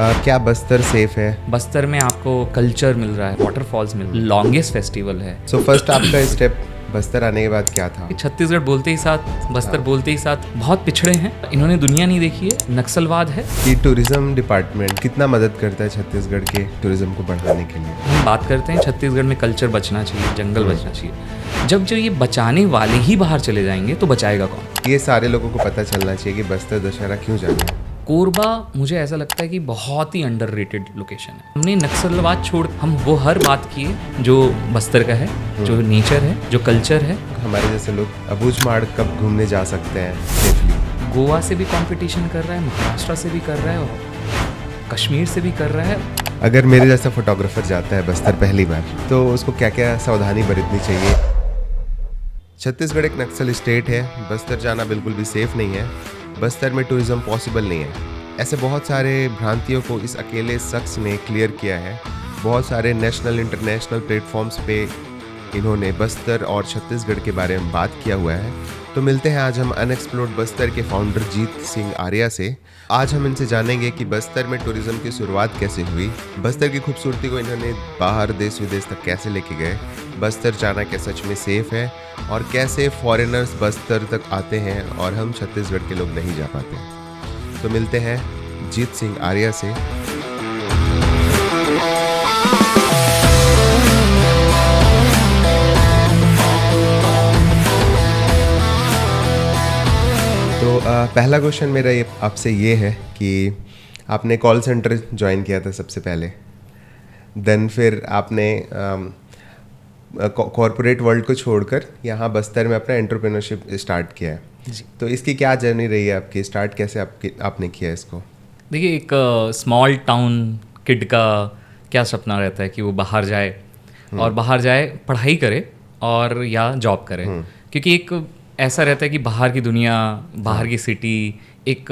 क्या बस्तर सेफ है? बस्तर में आपको कल्चर मिल रहा है, वाटरफॉल्स मिल रहा है, लॉन्गेस्ट फेस्टिवल है। सो फर्स्ट आपका स्टेप बस्तर आने के बाद क्या था? छत्तीसगढ़ बोलते ही साथ, बस्तर बोलते ही साथ बहुत पिछड़े हैं, इन्होंने दुनिया नहीं देखी है, नक्सलवाद है। कि टूरिज्म डिपार्टमेंट कितना मदद करता है छत्तीसगढ़ के टूरिज्म को बढ़ाने के लिए? हम बात करते हैं छत्तीसगढ़ में कल्चर बचना चाहिए, जंगल बचना चाहिए। जब जो ये बचाने वाले ही बाहर चले जाएंगे तो बचाएगा कौन? ये सारे लोगों को पता चलना चाहिए कि बस्तर दशहरा क्यों जाना है। कोरबा मुझे ऐसा लगता है कि बहुत ही अंडररेटेड लोकेशन है। हमने नक्सलवाद छोड़ हम वो हर बात किए जो बस्तर का है, जो नेचर है, जो कल्चर है। हमारे जैसे लोग अबूझमाड़ कब घूमने जा सकते हैं सेफली? गोवा से भी कंपटीशन कर रहा है, महाराष्ट्र से भी कर रहा है और कश्मीर से भी कर रहा है। अगर मेरे जैसा फोटोग्राफर जाता है बस्तर पहली बार तो उसको क्या क्या सावधानी बरतनी चाहिए? छत्तीसगढ़ एक नक्सल स्टेट है, बस्तर जाना बिल्कुल भी सेफ नहीं है, बस्तर में टूरिज्म पॉसिबल नहीं है। ऐसे बहुत सारे भ्रांतियों को इस अकेले शख्स ने क्लियर किया है। बहुत सारे नेशनल इंटरनेशनल प्लेटफॉर्म्स पे इन्होंने बस्तर और छत्तीसगढ़ के बारे में बात किया हुआ है। तो मिलते हैं आज हम अनएक्सप्लोर्ड बस्तर के फाउंडर जीत सिंह आर्या से। आज हम इनसे जानेंगे कि बस्तर में टूरिज्म की शुरुआत कैसे हुई, बस्तर की खूबसूरती को इन्होंने बाहर देश विदेश तक कैसे लेके गए, बस्तर जाना क्या सच में सेफ है और कैसे फॉरेनर्स बस्तर तक आते हैं और हम छत्तीसगढ़ के लोग नहीं जा पाते। तो मिलते हैं जीत सिंह आर्या से। तो पहला क्वेश्चन मेरा आपसे ये है कि आपने कॉल सेंटर ज्वाइन किया था सबसे पहले, देन फिर आपने कॉरपोरेट वर्ल्ड को छोड़कर यहाँ बस्तर में अपना एंटरप्रेन्योरशिप स्टार्ट किया है जी। तो इसकी क्या जर्नी रही है आपकी? स्टार्ट कैसे आपने किया इसको? देखिए, एक स्मॉल टाउन किड का क्या सपना रहता है कि वो बाहर जाए और बाहर जाए, पढ़ाई करे और या जॉब करे। क्योंकि एक ऐसा रहता है कि बाहर की दुनिया, बाहर की सिटी, एक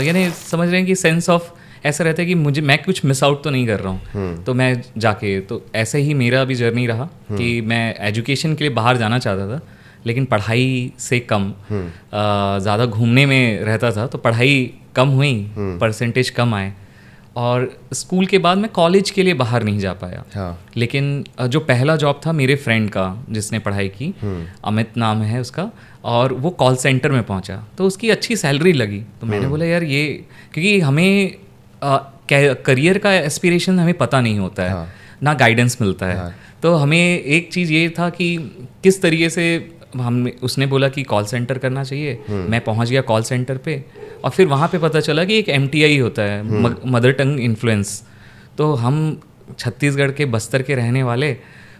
यानी समझ रहे हैं कि सेंस ऑफ ऐसा रहता है कि मैं कुछ मिस आउट तो नहीं कर रहा हूँ। तो मैं जाके, तो ऐसे ही मेरा भी जर्नी रहा कि मैं एजुकेशन के लिए बाहर जाना चाहता था, लेकिन पढ़ाई से कम ज़्यादा घूमने में रहता था, तो पढ़ाई कम हुई, परसेंटेज कम आए और स्कूल के बाद मैं कॉलेज के लिए बाहर नहीं जा पाया। हाँ। लेकिन जो पहला जॉब था मेरे फ्रेंड का जिसने पढ़ाई की, अमित नाम है उसका, और वो कॉल सेंटर में पहुंचा तो उसकी अच्छी सैलरी लगी। तो मैंने बोला यार ये, क्योंकि हमें करियर का एस्पिरेशन हमें पता नहीं होता है। हाँ। ना गाइडेंस मिलता है। हाँ। तो हमें एक चीज़ ये था कि किस तरीके से उसने बोला कि कॉल सेंटर करना चाहिए। मैं पहुंच गया कॉल सेंटर पे और फिर वहाँ पे पता चला कि एक MTI होता है, मदर टंग इन्फ्लुएंस। तो हम छत्तीसगढ़ के बस्तर के रहने वाले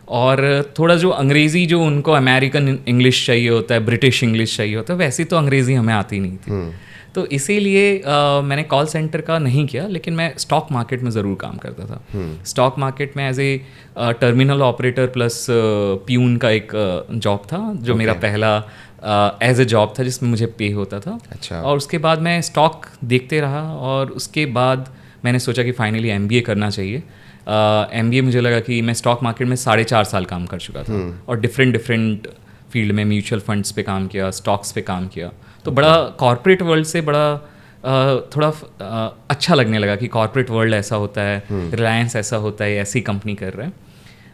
और थोड़ा जो अंग्रेज़ी, जो उनको अमेरिकन इंग्लिश चाहिए होता है, ब्रिटिश इंग्लिश चाहिए होता है, वैसी तो अंग्रेज़ी हमें आती नहीं थी। तो इसीलिए मैंने कॉल सेंटर का नहीं किया, लेकिन मैं स्टॉक मार्केट में ज़रूर काम करता था। स्टॉक मार्केट में as a terminal operator plus peon का एक जॉब था, जो मेरा पहला एज ए जॉब था जिसमें मुझे पे होता था। अच्छा। और उसके बाद मैं स्टॉक देखते रहा और उसके बाद मैंने सोचा कि फाइनली MBA करना चाहिए। MBA मुझे लगा कि मैं स्टॉक मार्केट में 4.5 साल काम कर चुका था और डिफरेंट फील्ड में म्यूचुअल फंड्स पे काम किया, स्टॉक्स पे काम किया। तो बड़ा कॉर्पोरेट वर्ल्ड से बड़ा थोड़ा अच्छा लगने लगा कि कॉर्पोरेट वर्ल्ड ऐसा होता है, रिलायंस ऐसा होता है, ऐसी कंपनी कर रहा है।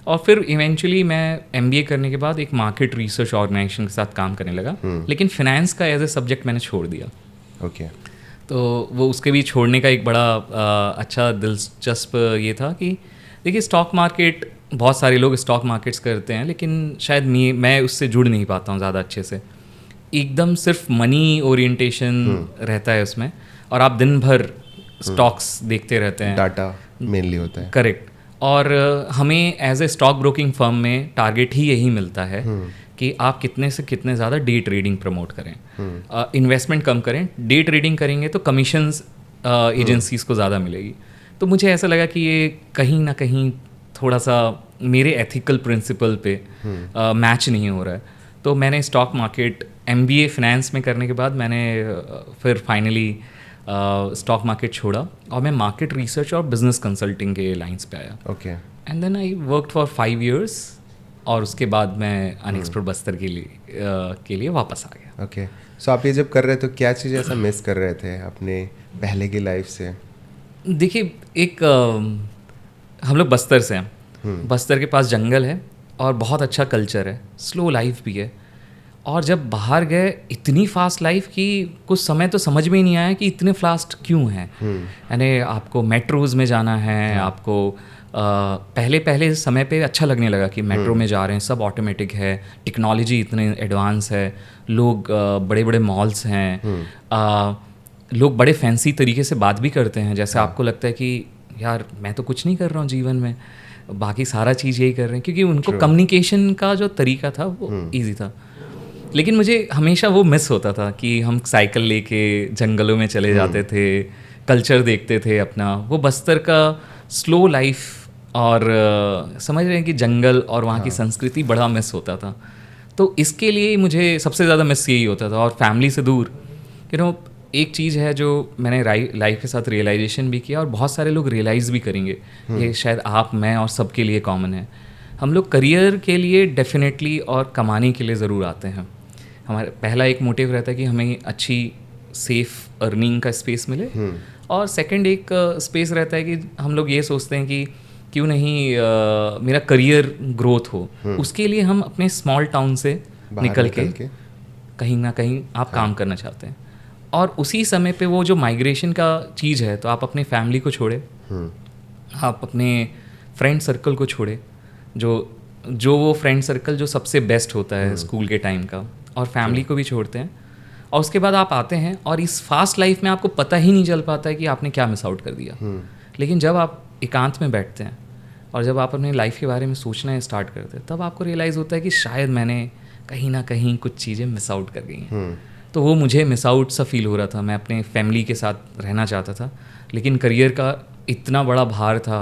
और फिर इवेंचुअली मैं MBA करने के बाद एक मार्केट रिसर्च ऑर्गेनाइजेशन के साथ काम करने लगा, लेकिन फिनेंस का एज ए सब्जेक्ट मैंने छोड़ दिया। ओके। तो वो उसके भी छोड़ने का एक बड़ा अच्छा दिलचस्प ये था कि देखिए, स्टॉक मार्केट, बहुत सारे लोग स्टॉक मार्केट्स करते हैं, लेकिन शायद मैं उससे जुड़ नहीं पाता हूँ ज़्यादा अच्छे से। एकदम सिर्फ मनी ओरिएंटेशन रहता है उसमें और आप दिन भर स्टॉक्स देखते रहते हैं, डाटा मेनली होता है। करेक्ट। और हमें as a stock broking firm में टारगेट ही यही मिलता है कि आप कितने से कितने ज़्यादा डे ट्रेडिंग प्रमोट करें, इन्वेस्टमेंट कम करें। डे ट्रेडिंग करेंगे तो कमीशंस एजेंसीज को ज़्यादा मिलेगी। तो मुझे ऐसा लगा कि ये कहीं ना कहीं थोड़ा सा मेरे एथिकल प्रिंसिपल पे मैच नहीं हो रहा है। तो मैंने स्टॉक मार्केट MBA फिनेंस में करने के बाद मैंने फिर फाइनली स्टॉक मार्केट छोड़ा और मैं मार्केट रिसर्च और बिजनेस कंसल्टिंग के लाइंस पे आया। Okay. And then I worked for 5 years और उसके बाद मैं अनएक्सप्लोर्ड बस्तर के लिए वापस आ गया। ओके। सो आप ये जब कर रहे थे तो क्या चीज़ ऐसा मिस कर रहे थे अपने पहले की लाइफ से? देखिए एक हम लोग बस्तर से हैं। बस्तर के पास जंगल है और बहुत अच्छा कल्चर है, स्लो लाइफ भी है। और जब बाहर गए इतनी फास्ट लाइफ की कुछ समय तो समझ में ही नहीं आया कि इतने फास्ट क्यों है। यानी आपको मेट्रोज़ में जाना है, आपको पहले समय पे अच्छा लगने लगा कि मेट्रो में जा रहे हैं, सब ऑटोमेटिक है, टेक्नोलॉजी इतने एडवांस है, लोग बड़े बड़े मॉल्स हैं, लोग बड़े फैंसी तरीके से बात भी करते हैं, जैसे आपको लगता है कि यार मैं तो कुछ नहीं कर रहा हूँ जीवन में, बाकी सारा चीज़ यही कर रहे हैं, क्योंकि उनको कम्युनिकेशन का जो तरीका था वो ईजी था। लेकिन मुझे हमेशा वो मिस होता था कि हम साइकिल लेके जंगलों में चले जाते थे, कल्चर देखते थे अपना, वो बस्तर का स्लो लाइफ और समझ रहे हैं कि जंगल और वहाँ की संस्कृति बड़ा मिस होता था। तो इसके लिए मुझे सबसे ज़्यादा मिस यही होता था। और फैमिली से दूर, एक चीज़ है जो मैंने लाइफ के साथ रियलाइजेशन भी किया और बहुत सारे लोग रियलाइज़ भी करेंगे, ये शायद आप, मैं और सबके लिए कॉमन है। हम लोग करियर के लिए डेफिनेटली और कमाने के लिए ज़रूर आते हैं। हमारा पहला एक मोटिव रहता है कि हमें अच्छी सेफ अर्निंग का स्पेस मिले, और सेकंड एक स्पेस रहता है कि हम लोग ये सोचते हैं कि क्यों नहीं मेरा करियर ग्रोथ हो, उसके लिए हम अपने स्मॉल टाउन से निकल के कहीं ना कहीं आप काम करना चाहते हैं। और उसी समय पे वो जो माइग्रेशन का चीज़ है, तो आप अपने फैमिली को छोड़े, आप अपने फ्रेंड सर्कल को छोड़े, जो वो फ्रेंड सर्कल जो सबसे बेस्ट होता है स्कूल के टाइम का, और फैमिली को भी छोड़ते हैं, और उसके बाद आप आते हैं और इस फास्ट लाइफ में आपको पता ही नहीं चल पाता है कि आपने क्या मिस आउट कर दिया। लेकिन जब आप एकांत में बैठते हैं और जब आप अपनी लाइफ के बारे में सोचना स्टार्ट करते हैं, तब आपको रियलाइज़ होता है कि शायद मैंने कहीं ना कहीं कुछ चीज़ें मिस आउट कर गई हैं। तो वो मुझे मिस आउट सा फील हो रहा था। मैं अपने फैमिली के साथ रहना चाहता था, लेकिन करियर का इतना बड़ा भार था।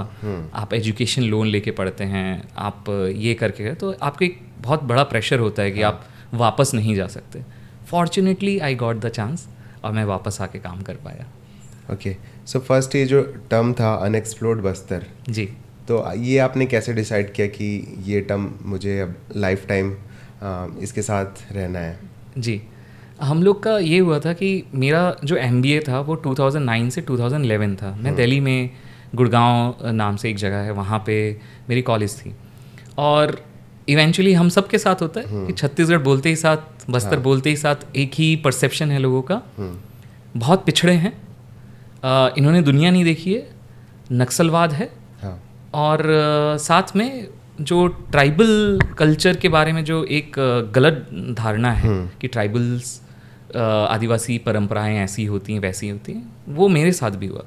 आप एजुकेशन लोन लेके पढ़ते हैं, आप ये करके, तो आपको एक बहुत बड़ा प्रेशर होता है कि आप वापस नहीं जा सकते। Fortunately I got the chance और मैं वापस आके काम कर पाया। ओके, सो फर्स्ट ये जो टर्म था अनएक्सप्लोर्ड बस्तर, जी, तो ये आपने कैसे डिसाइड किया कि ये टर्म मुझे अब लाइफ टाइम इसके साथ रहना है? जी, हम लोग का ये हुआ था कि मेरा जो MBA था वो 2009 से 2011 था। मैं दिल्ली में गुड़गांव नाम से एक जगह है, वहाँ पे मेरी कॉलेज थी। और इवेंचुअली हम सब के साथ होता है कि छत्तीसगढ़ बोलते ही साथ, बस्तर बोलते ही साथ एक ही परसेप्शन है लोगों का, बहुत पिछड़े हैं, इन्होंने दुनिया नहीं देखी है, नक्सलवाद है, और साथ में जो ट्राइबल कल्चर के बारे में जो एक गलत धारणा है कि ट्राइबल्स आदिवासी परंपराएं ऐसी होती हैं वैसी होती हैं, वो मेरे साथ भी हुआ।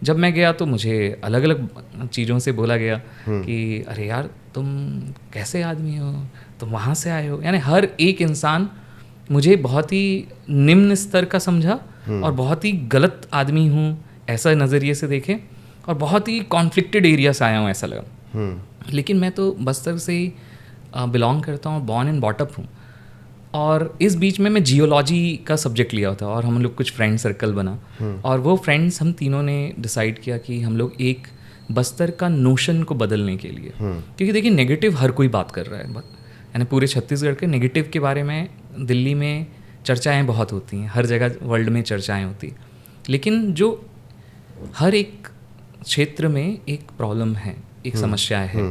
जब मैं गया तो मुझे अलग अलग चीज़ों से बोला गया कि अरे यार तुम कैसे आदमी हो, तुम वहाँ से आए हो। यानी हर एक इंसान मुझे बहुत ही निम्न स्तर का समझा और बहुत ही गलत आदमी हूँ ऐसा नज़रिए से देखे, और बहुत ही कॉन्फ्लिक्टेड एरिया से आया हूँ ऐसा लगा। लेकिन मैं तो बस्तर से ही बिलोंग करता हूँ, बॉर्न एंड बॉटअप हूँ। और इस बीच में मैं जियोलॉजी का सब्जेक्ट लिया था और हम लोग कुछ फ्रेंड सर्कल बना, और वो फ्रेंड्स हम तीनों ने डिसाइड किया कि हम लोग एक बस्तर का नोशन को बदलने के लिए, क्योंकि देखिए नेगेटिव हर कोई बात कर रहा है, यानी पूरे छत्तीसगढ़ के नेगेटिव के बारे में दिल्ली में चर्चाएं बहुत होती हैं, हर जगह वर्ल्ड में चर्चाएं होती हैं, लेकिन जो हर एक क्षेत्र में एक प्रॉब्लम है, एक समस्या है,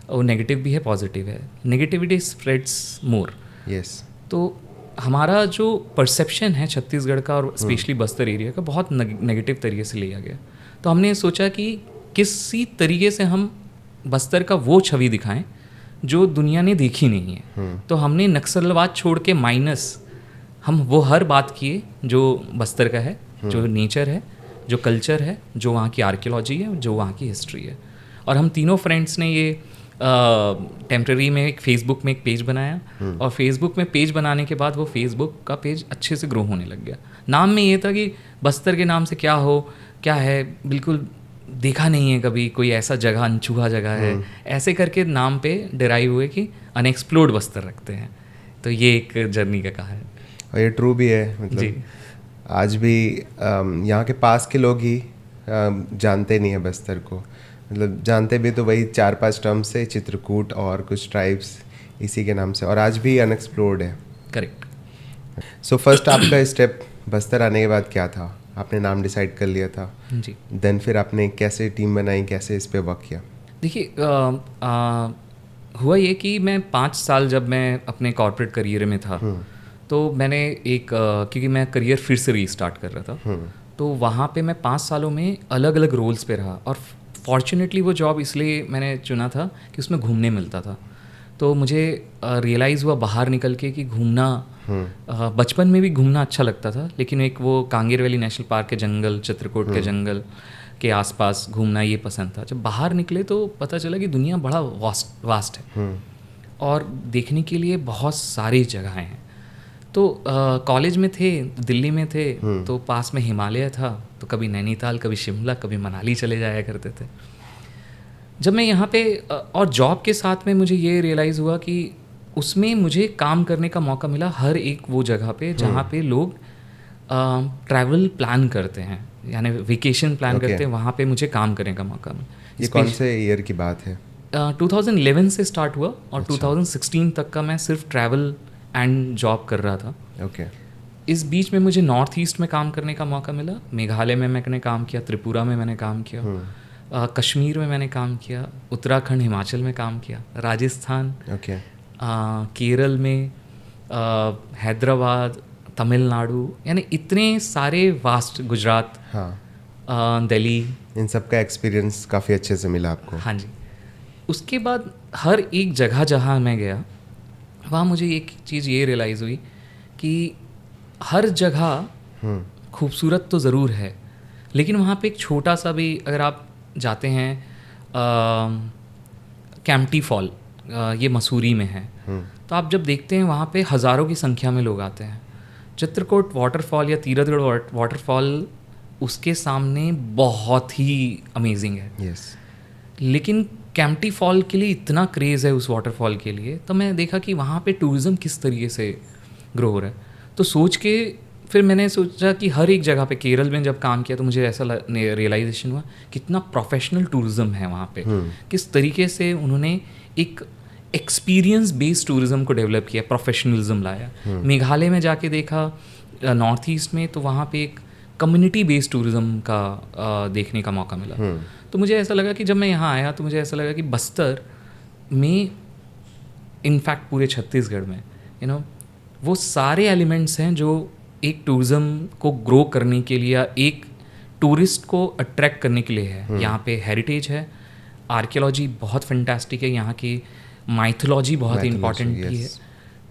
वो नेगेटिव भी है पॉजिटिव है, नेगेटिविटी स्प्रेड्स मोर। यस, तो हमारा जो परसेप्शन है छत्तीसगढ़ का और स्पेशली बस्तर एरिया का बहुत नेगेटिव तरीके से लिया गया। तो हमने सोचा कि किसी तरीके से हम बस्तर का वो छवि दिखाएं जो दुनिया ने देखी नहीं है। तो हमने नक्सलवाद छोड़ के माइनस हम वो हर बात किए जो बस्तर का है, जो नेचर है, जो कल्चर है, जो वहाँ की आर्कियोलॉजी है, जो वहाँ की हिस्ट्री है। और हम तीनों फ्रेंड्स ने ये टेम्प्रेरी में एक फेसबुक में एक पेज बनाया, और फेसबुक में पेज बनाने के बाद वो फेसबुक का पेज अच्छे से ग्रो होने लग गया। नाम में ये था कि बस्तर के नाम से क्या हो, क्या है, बिल्कुल देखा नहीं है कभी कोई ऐसा जगह, अनछुआ जगह है, ऐसे करके नाम पे डिराइव हुए कि अनएक्सप्लोर्ड बस्तर रखते हैं। तो ये एक जर्नी का कहा है, और ये ट्रू भी है। मतलब जी, आज भी यहाँ के पास के लोग ही जानते नहीं है बस्तर को, मतलब जानते भी तो वही 4-5 टर्म से, चित्रकूट और कुछ ट्राइब्स इसी के नाम से, और आज भी अनएक्सप्लोर्ड है। करेक्ट। सो फर्स्ट आपका स्टेप बस्तर आने के बाद क्या था? आपने नाम डिसाइड कर लिया था, जी। देन फिर आपने कैसे टीम बनाई, कैसे इस पे वर्क किया? देखिए हुआ ये कि मैं 5 साल जब मैं अपने कॉर्पोरेट करियर में था, तो मैंने एक क्योंकि मैं करियर फिर से रीस्टार्ट कर रहा था, तो वहाँ पे मैं 5 सालों में अलग अलग रोल्स पे रहा, और फॉर्चुनेटली वो जॉब इसलिए मैंने चुना था कि उसमें घूमने मिलता था। तो मुझे रियलाइज़ हुआ बाहर निकल के कि घूमना, बचपन में भी घूमना अच्छा लगता था, लेकिन एक वो कांगेर वैली नेशनल पार्क के जंगल, चित्रकूट के जंगल के आसपास घूमना ये पसंद था। जब बाहर निकले तो पता चला कि दुनिया बड़ा वास्ट है और देखने के लिए बहुत सारी जगहें हैं। तो कॉलेज में थे, दिल्ली में थे, तो पास में हिमालय था, तो कभी नैनीताल, कभी शिमला, कभी मनाली चले जाया करते थे। जब मैं यहाँ पे और जॉब के साथ में मुझे ये रियलाइज़ हुआ कि उसमें मुझे काम करने का मौका मिला हर एक वो जगह पे जहाँ पे लोग ट्रैवल प्लान करते हैं, यानी वेकेशन प्लान करते हैं, वहाँ पे मुझे काम करने का मौका मिला। ये कौन से ईयर की बात है? 2011 से स्टार्ट हुआ और 2016 तक का मैं सिर्फ ट्रैवल एंड जॉब कर रहा था। ओके। इस बीच में मुझे नॉर्थ ईस्ट में काम करने का मौका मिला। मेघालय में मैंने काम किया, त्रिपुरा में मैंने काम किया, कश्मीर में मैंने काम किया, उत्तराखंड, हिमाचल में काम किया, राजस्थान, केरल में, हैदराबाद, तमिलनाडु, यानी इतने सारे वास्ट, गुजरात, दिल्ली, इन सब का एक्सपीरियंस काफ़ी अच्छे से मिला आपको? हाँ जी। उसके बाद हर एक जगह जहाँ मैं गया वहाँ मुझे एक चीज़ ये रियलाइज़ हुई कि हर जगह खूबसूरत तो ज़रूर है, लेकिन वहाँ पे एक छोटा सा भी, अगर आप जाते हैं कैंपटी फॉल, ये मसूरी में है, तो आप जब देखते हैं वहाँ पे हज़ारों की संख्या में लोग आते हैं। चित्रकूट वाटरफॉल या तीरथगढ़ वाटरफॉल उसके सामने बहुत ही अमेजिंग है। yes. लेकिन कैंपटी फॉल के लिए इतना क्रेज़ है उस वाटरफॉल के लिए, तो मैं देखा कि वहाँ पे टूरिज़्म किस तरीके से ग्रो हो रहा है। तो सोच के फिर मैंने सोचा कि हर एक जगह पे, केरल में जब काम किया तो मुझे ऐसा रियलाइजेशन हुआ कितना प्रोफेशनल टूरिज़्म है वहाँ पे, किस तरीके से उन्होंने एक एक्सपीरियंस बेस्ड टूरिज़्म को डेवलप किया, प्रोफेशनलिज्म लाया। मेघालय में जाके देखा, नॉर्थ ईस्ट में, तो वहाँ पे एक कम्युनिटी बेस्ड टूरिज़्म का देखने का मौका मिला। तो मुझे ऐसा लगा कि जब मैं यहाँ आया तो मुझे ऐसा लगा कि बस्तर में, इनफैक्ट पूरे छत्तीसगढ़ में, वो सारे एलिमेंट्स हैं जो एक टूरिज़्म को ग्रो करने के लिए या एक टूरिस्ट को अट्रैक्ट करने के लिए है। यहाँ पे हेरिटेज है, आर्कियोलॉजी बहुत फैंटास्टिक है, यहाँ की माइथोलॉजी बहुत इंपॉर्टेंट भी है।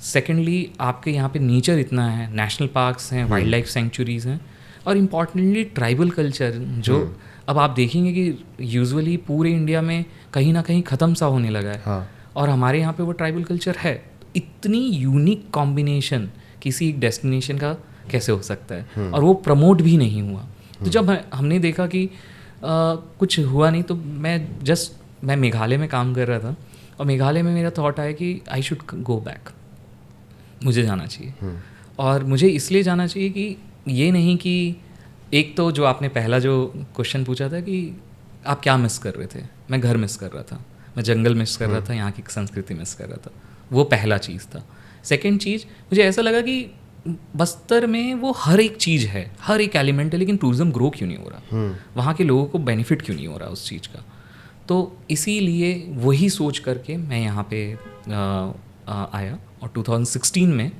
सेकेंडली आपके यहाँ पे नेचर इतना है, नेशनल पार्क्स हैं, वाइल्ड लाइफ सेंचुरीज़ हैं, और इम्पॉर्टेंटली ट्राइबल कल्चर, जो अब आप देखेंगे कि यूजुअली पूरे इंडिया में कहीं ना कहीं ख़त्म सा होने लगा है, और हमारे यहाँ पे वो ट्राइबल कल्चर है। इतनी यूनिक कॉम्बिनेशन किसी एक डेस्टिनेशन का कैसे हो सकता है, और वो प्रमोट भी नहीं हुआ। तो जब हमने देखा कि कुछ हुआ नहीं, तो मैं मेघालय में काम कर रहा था, और मेघालय में मेरा थॉट आया कि आई शुड गो बैक, मुझे जाना चाहिए। और मुझे इसलिए जाना चाहिए कि ये नहीं कि एक तो जो आपने पहला जो क्वेश्चन पूछा था कि आप क्या मिस कर रहे थे, मैं घर मिस कर रहा था, मैं जंगल मिस कर रहा था, यहाँ की संस्कृति मिस कर रहा था, वो पहला चीज़ था। सेकंड चीज़, मुझे ऐसा लगा कि बस्तर में वो हर एक चीज़ है, हर एक एलिमेंट है, लेकिन टूरिज़्म ग्रो क्यों नहीं हो रहा, वहाँ के लोगों को बेनिफिट क्यों नहीं हो रहा उस चीज़ का। तो इसीलिए वही सोच करके मैं यहाँ पे आया, और 2016 में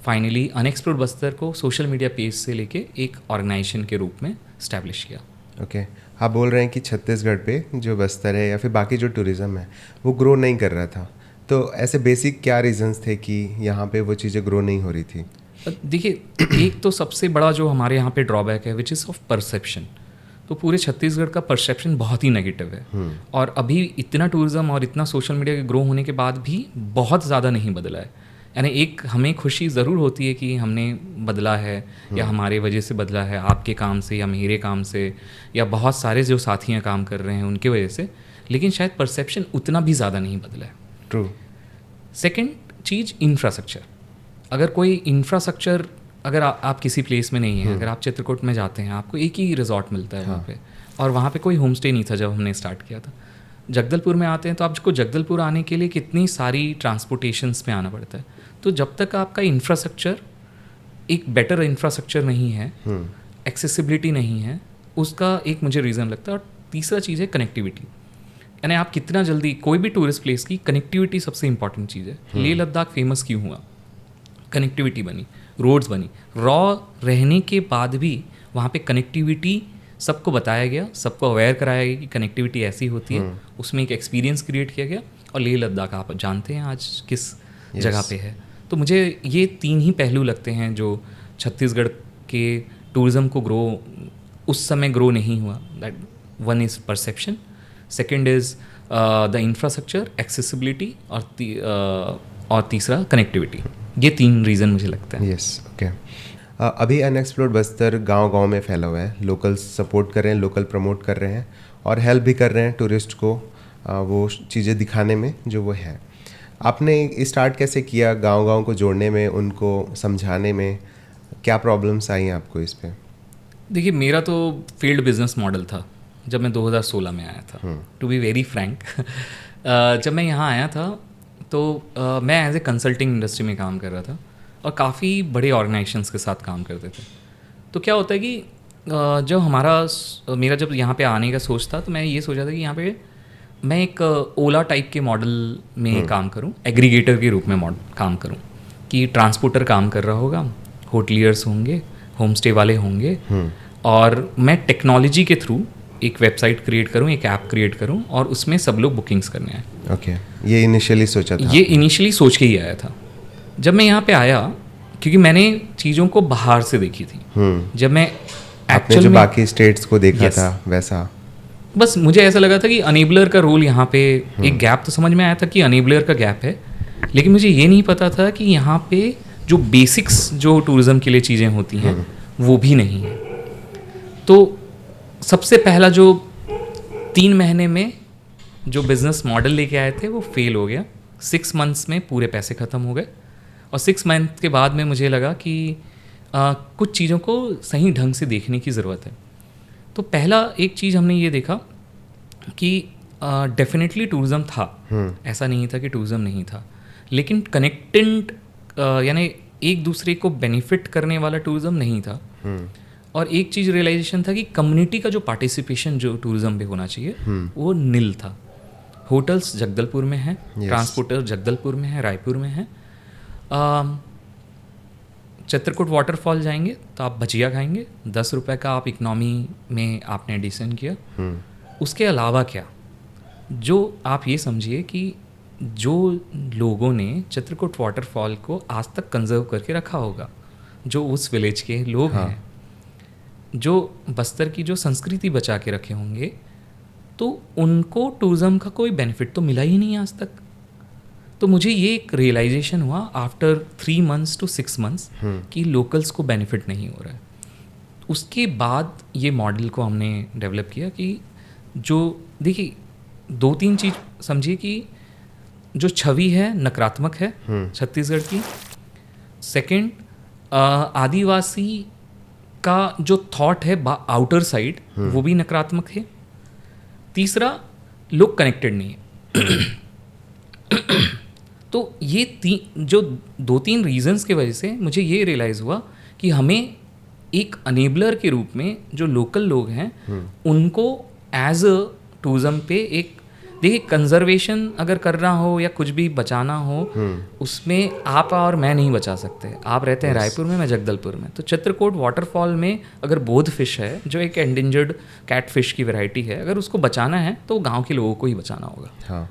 फाइनली अनएक्सप्लोर्ड बस्तर को सोशल मीडिया पेज से लेके एक ऑर्गेनाइजेशन के रूप में इस्टेब्लिश किया। ओके। आप बोल रहे हैं कि छत्तीसगढ़ पे जो बस्तर है या फिर बाकी जो टूरिज़्म है वो ग्रो नहीं कर रहा था, तो ऐसे बेसिक क्या रीजंस थे कि यहाँ पे वो चीज़ें ग्रो नहीं हो रही थी? देखिए, एक तो सबसे बड़ा जो हमारे यहाँ पे ड्रॉबैक है, विच इज़ ऑफ परसेप्शन। तो पूरे छत्तीसगढ़ का परसेप्शन बहुत ही नेगेटिव है, और अभी इतना टूरिज़्म और इतना सोशल मीडिया के ग्रो होने के बाद भी बहुत ज़्यादा नहीं बदला है। यानी एक हमें खुशी ज़रूर होती है कि हमने बदला है, या हमारे वजह से बदला है, आपके काम से या मेरे काम से या बहुत सारे जो साथियाँ काम कर रहे हैं उनके वजह से, लेकिन शायद परसेप्शन उतना भी ज़्यादा नहीं बदला है। ट्रू। सेकेंड चीज़, इंफ्रास्ट्रक्चर। अगर कोई इंफ्रास्ट्रक्चर, अगर आप किसी प्लेस में नहीं है, अगर आप चित्रकूट में जाते हैं, आपको एक ही रिजॉर्ट मिलता है वहाँ पे, और वहाँ पे कोई होम स्टे नहीं था जब हमने स्टार्ट किया था। जगदलपुर में आते हैं तो आपको जगदलपुर आने के लिए कितनी सारी ट्रांसपोर्टेशंस में आना पड़ता है। तो जब तक आपका इंफ्रास्ट्रक्चर एक बेटर इंफ्रास्ट्रक्चर नहीं है, एक्सेसिबिलिटी नहीं है, उसका एक मुझे रीज़न लगता है। और तीसरा चीज़ है कनेक्टिविटी, यानी आप कितना जल्दी कोई भी टूरिस्ट प्लेस की कनेक्टिविटी सबसे इंपॉर्टेंट चीज़ है। लेह लद्दाख फेमस क्यों हुआ? कनेक्टिविटी बनी, रोड्स बनी। रॉ रहने के बाद भी वहाँ पे कनेक्टिविटी सबको बताया गया, सबको अवेयर कराया गया कि कनेक्टिविटी ऐसी होती है, उसमें एक एक्सपीरियंस क्रिएट किया गया। और लेह लद्दाख आप जानते हैं आज किस जगह पे है। तो मुझे ये 3 ही पहलू लगते हैं जो छत्तीसगढ़ के टूरिज़्म को ग्रो उस समय ग्रो नहीं हुआ। That one is perception, second is the infrastructure, accessibility, और तीसरा कनेक्टिविटी। ये 3 रीज़न मुझे लगता है। Yes, okay. अभी अनएक्सप्लोर्ड बस्तर गांव-गांव में फैला हुआ है। लोकल सपोर्ट कर रहे हैं, लोकल प्रमोट कर रहे हैं और हेल्प भी कर रहे हैं टूरिस्ट को वो चीज़ें दिखाने में जो वो है। आपने स्टार्ट कैसे किया गांव-गांव को जोड़ने में, उनको समझाने में? क्या प्रॉब्लम्स आई आपको इस पे? देखिए, मेरा तो फील्ड बिजनेस मॉडल था जब मैं 2016 में आया था। टू बी वेरी फ्रैंक, जब मैं यहाँ आया था तो मैं एज ए कंसल्टिंग इंडस्ट्री में काम कर रहा था और काफ़ी बड़े ऑर्गेनाइजेशंस के साथ काम करते थे। तो क्या होता है कि जब मेरा जब यहाँ पे आने का सोच था, तो मैं ये सोचा था कि यहाँ पे मैं एक ओला टाइप के मॉडल में काम करूँ, एग्रीगेटर के रूप में काम करूँ, कि ट्रांसपोर्टर काम कर रहा होगा, होटलियर्स होंगे, होम स्टे वाले होंगे, और मैं टेक्नोलॉजी के थ्रू एक वेबसाइट क्रिएट करूँ, एक ऐप क्रिएट करूँ और उसमें सब लोग बुकिंग्स करने आए। ओके, ये इनिशियली सोचा था? ये इनिशियली सोच के ही आया था। जब मैं यहाँ पे आया, क्योंकि मैंने चीज़ों को बाहर से देखी थी, जब मैं आपने जो बाकी स्टेट्स को देखा था वैसा, बस मुझे ऐसा लगा था कि अनेबलर का रोल यहाँ पे एक गैप तो समझ में आया था कि अनेबलर का गैप है, लेकिन मुझे ये नहीं पता था कि यहाँ पे जो बेसिक्स जो टूरिज़्म के लिए चीज़ें होती हैं वो भी नहीं है। तो सबसे पहला जो 3 महीने में जो बिज़नेस मॉडल लेके आए थे वो फेल हो गया। 6 मंथ्स में पूरे पैसे ख़त्म हो गए और 6 मंथ के बाद में मुझे लगा कि कुछ चीज़ों को सही ढंग से देखने की ज़रूरत है। तो पहला एक चीज़ हमने ये देखा कि डेफिनेटली टूरिज़्म था, ऐसा नहीं था कि टूरिज़्म नहीं था, लेकिन कनेक्टेंट यानी एक दूसरे को बेनिफिट करने वाला टूरिज़्म नहीं था। और एक चीज़ रियलाइजेशन था कि कम्युनिटी का जो पार्टिसिपेशन जो टूरिज़्म पे होना चाहिए वो नील था। होटल्स जगदलपुर में हैं, ट्रांसपोर्टर जगदलपुर में है, रायपुर में है। चित्रकूट वाटरफॉल जाएंगे तो आप भजिया खाएंगे, 10 रुपये का आप इकनॉमी में आपने एडिशन किया। उसके अलावा क्या, जो आप ये समझिए कि जो लोगों ने चित्रकूट वाटरफॉल को आज तक कंजर्व करके रखा होगा, जो उस विलेज के लोग हैं, जो बस्तर की जो संस्कृति बचा के रखे होंगे, तो उनको टूरिज़्म का कोई बेनिफिट तो मिला ही नहीं आज तक। तो मुझे ये एक रियलाइजेशन हुआ आफ्टर 3 मंथ्स टू 6 मंथ्स कि लोकल्स को बेनिफिट नहीं हो रहा है। उसके बाद ये मॉडल को हमने डेवलप किया कि जो देखिए 2-3 चीज़ समझिए कि जो छवि है नकारात्मक है छत्तीसगढ़ की। सेकंड, आदिवासी का जो थॉट है आउटर साइड वो भी नकारात्मक है। तीसरा, लोग कनेक्टेड नहीं है। तो ये जो 2-3 रीजंस की वजह से मुझे ये रियलाइज़ हुआ कि हमें एक अनेबलर के रूप में जो लोकल लोग हैं उनको एज अ टूरिज़्म पे एक देखिए कंजर्वेशन अगर करना हो या कुछ भी बचाना हो उसमें आप और मैं नहीं बचा सकते। आप रहते हैं रायपुर में, मैं जगदलपुर में। तो चित्रकूट वाटरफॉल में अगर बोध फिश है जो एक एंडेंजर्ड कैट फिश की वैरायटी है, अगर उसको बचाना है तो गांव के लोगों को ही बचाना होगा। हाँ।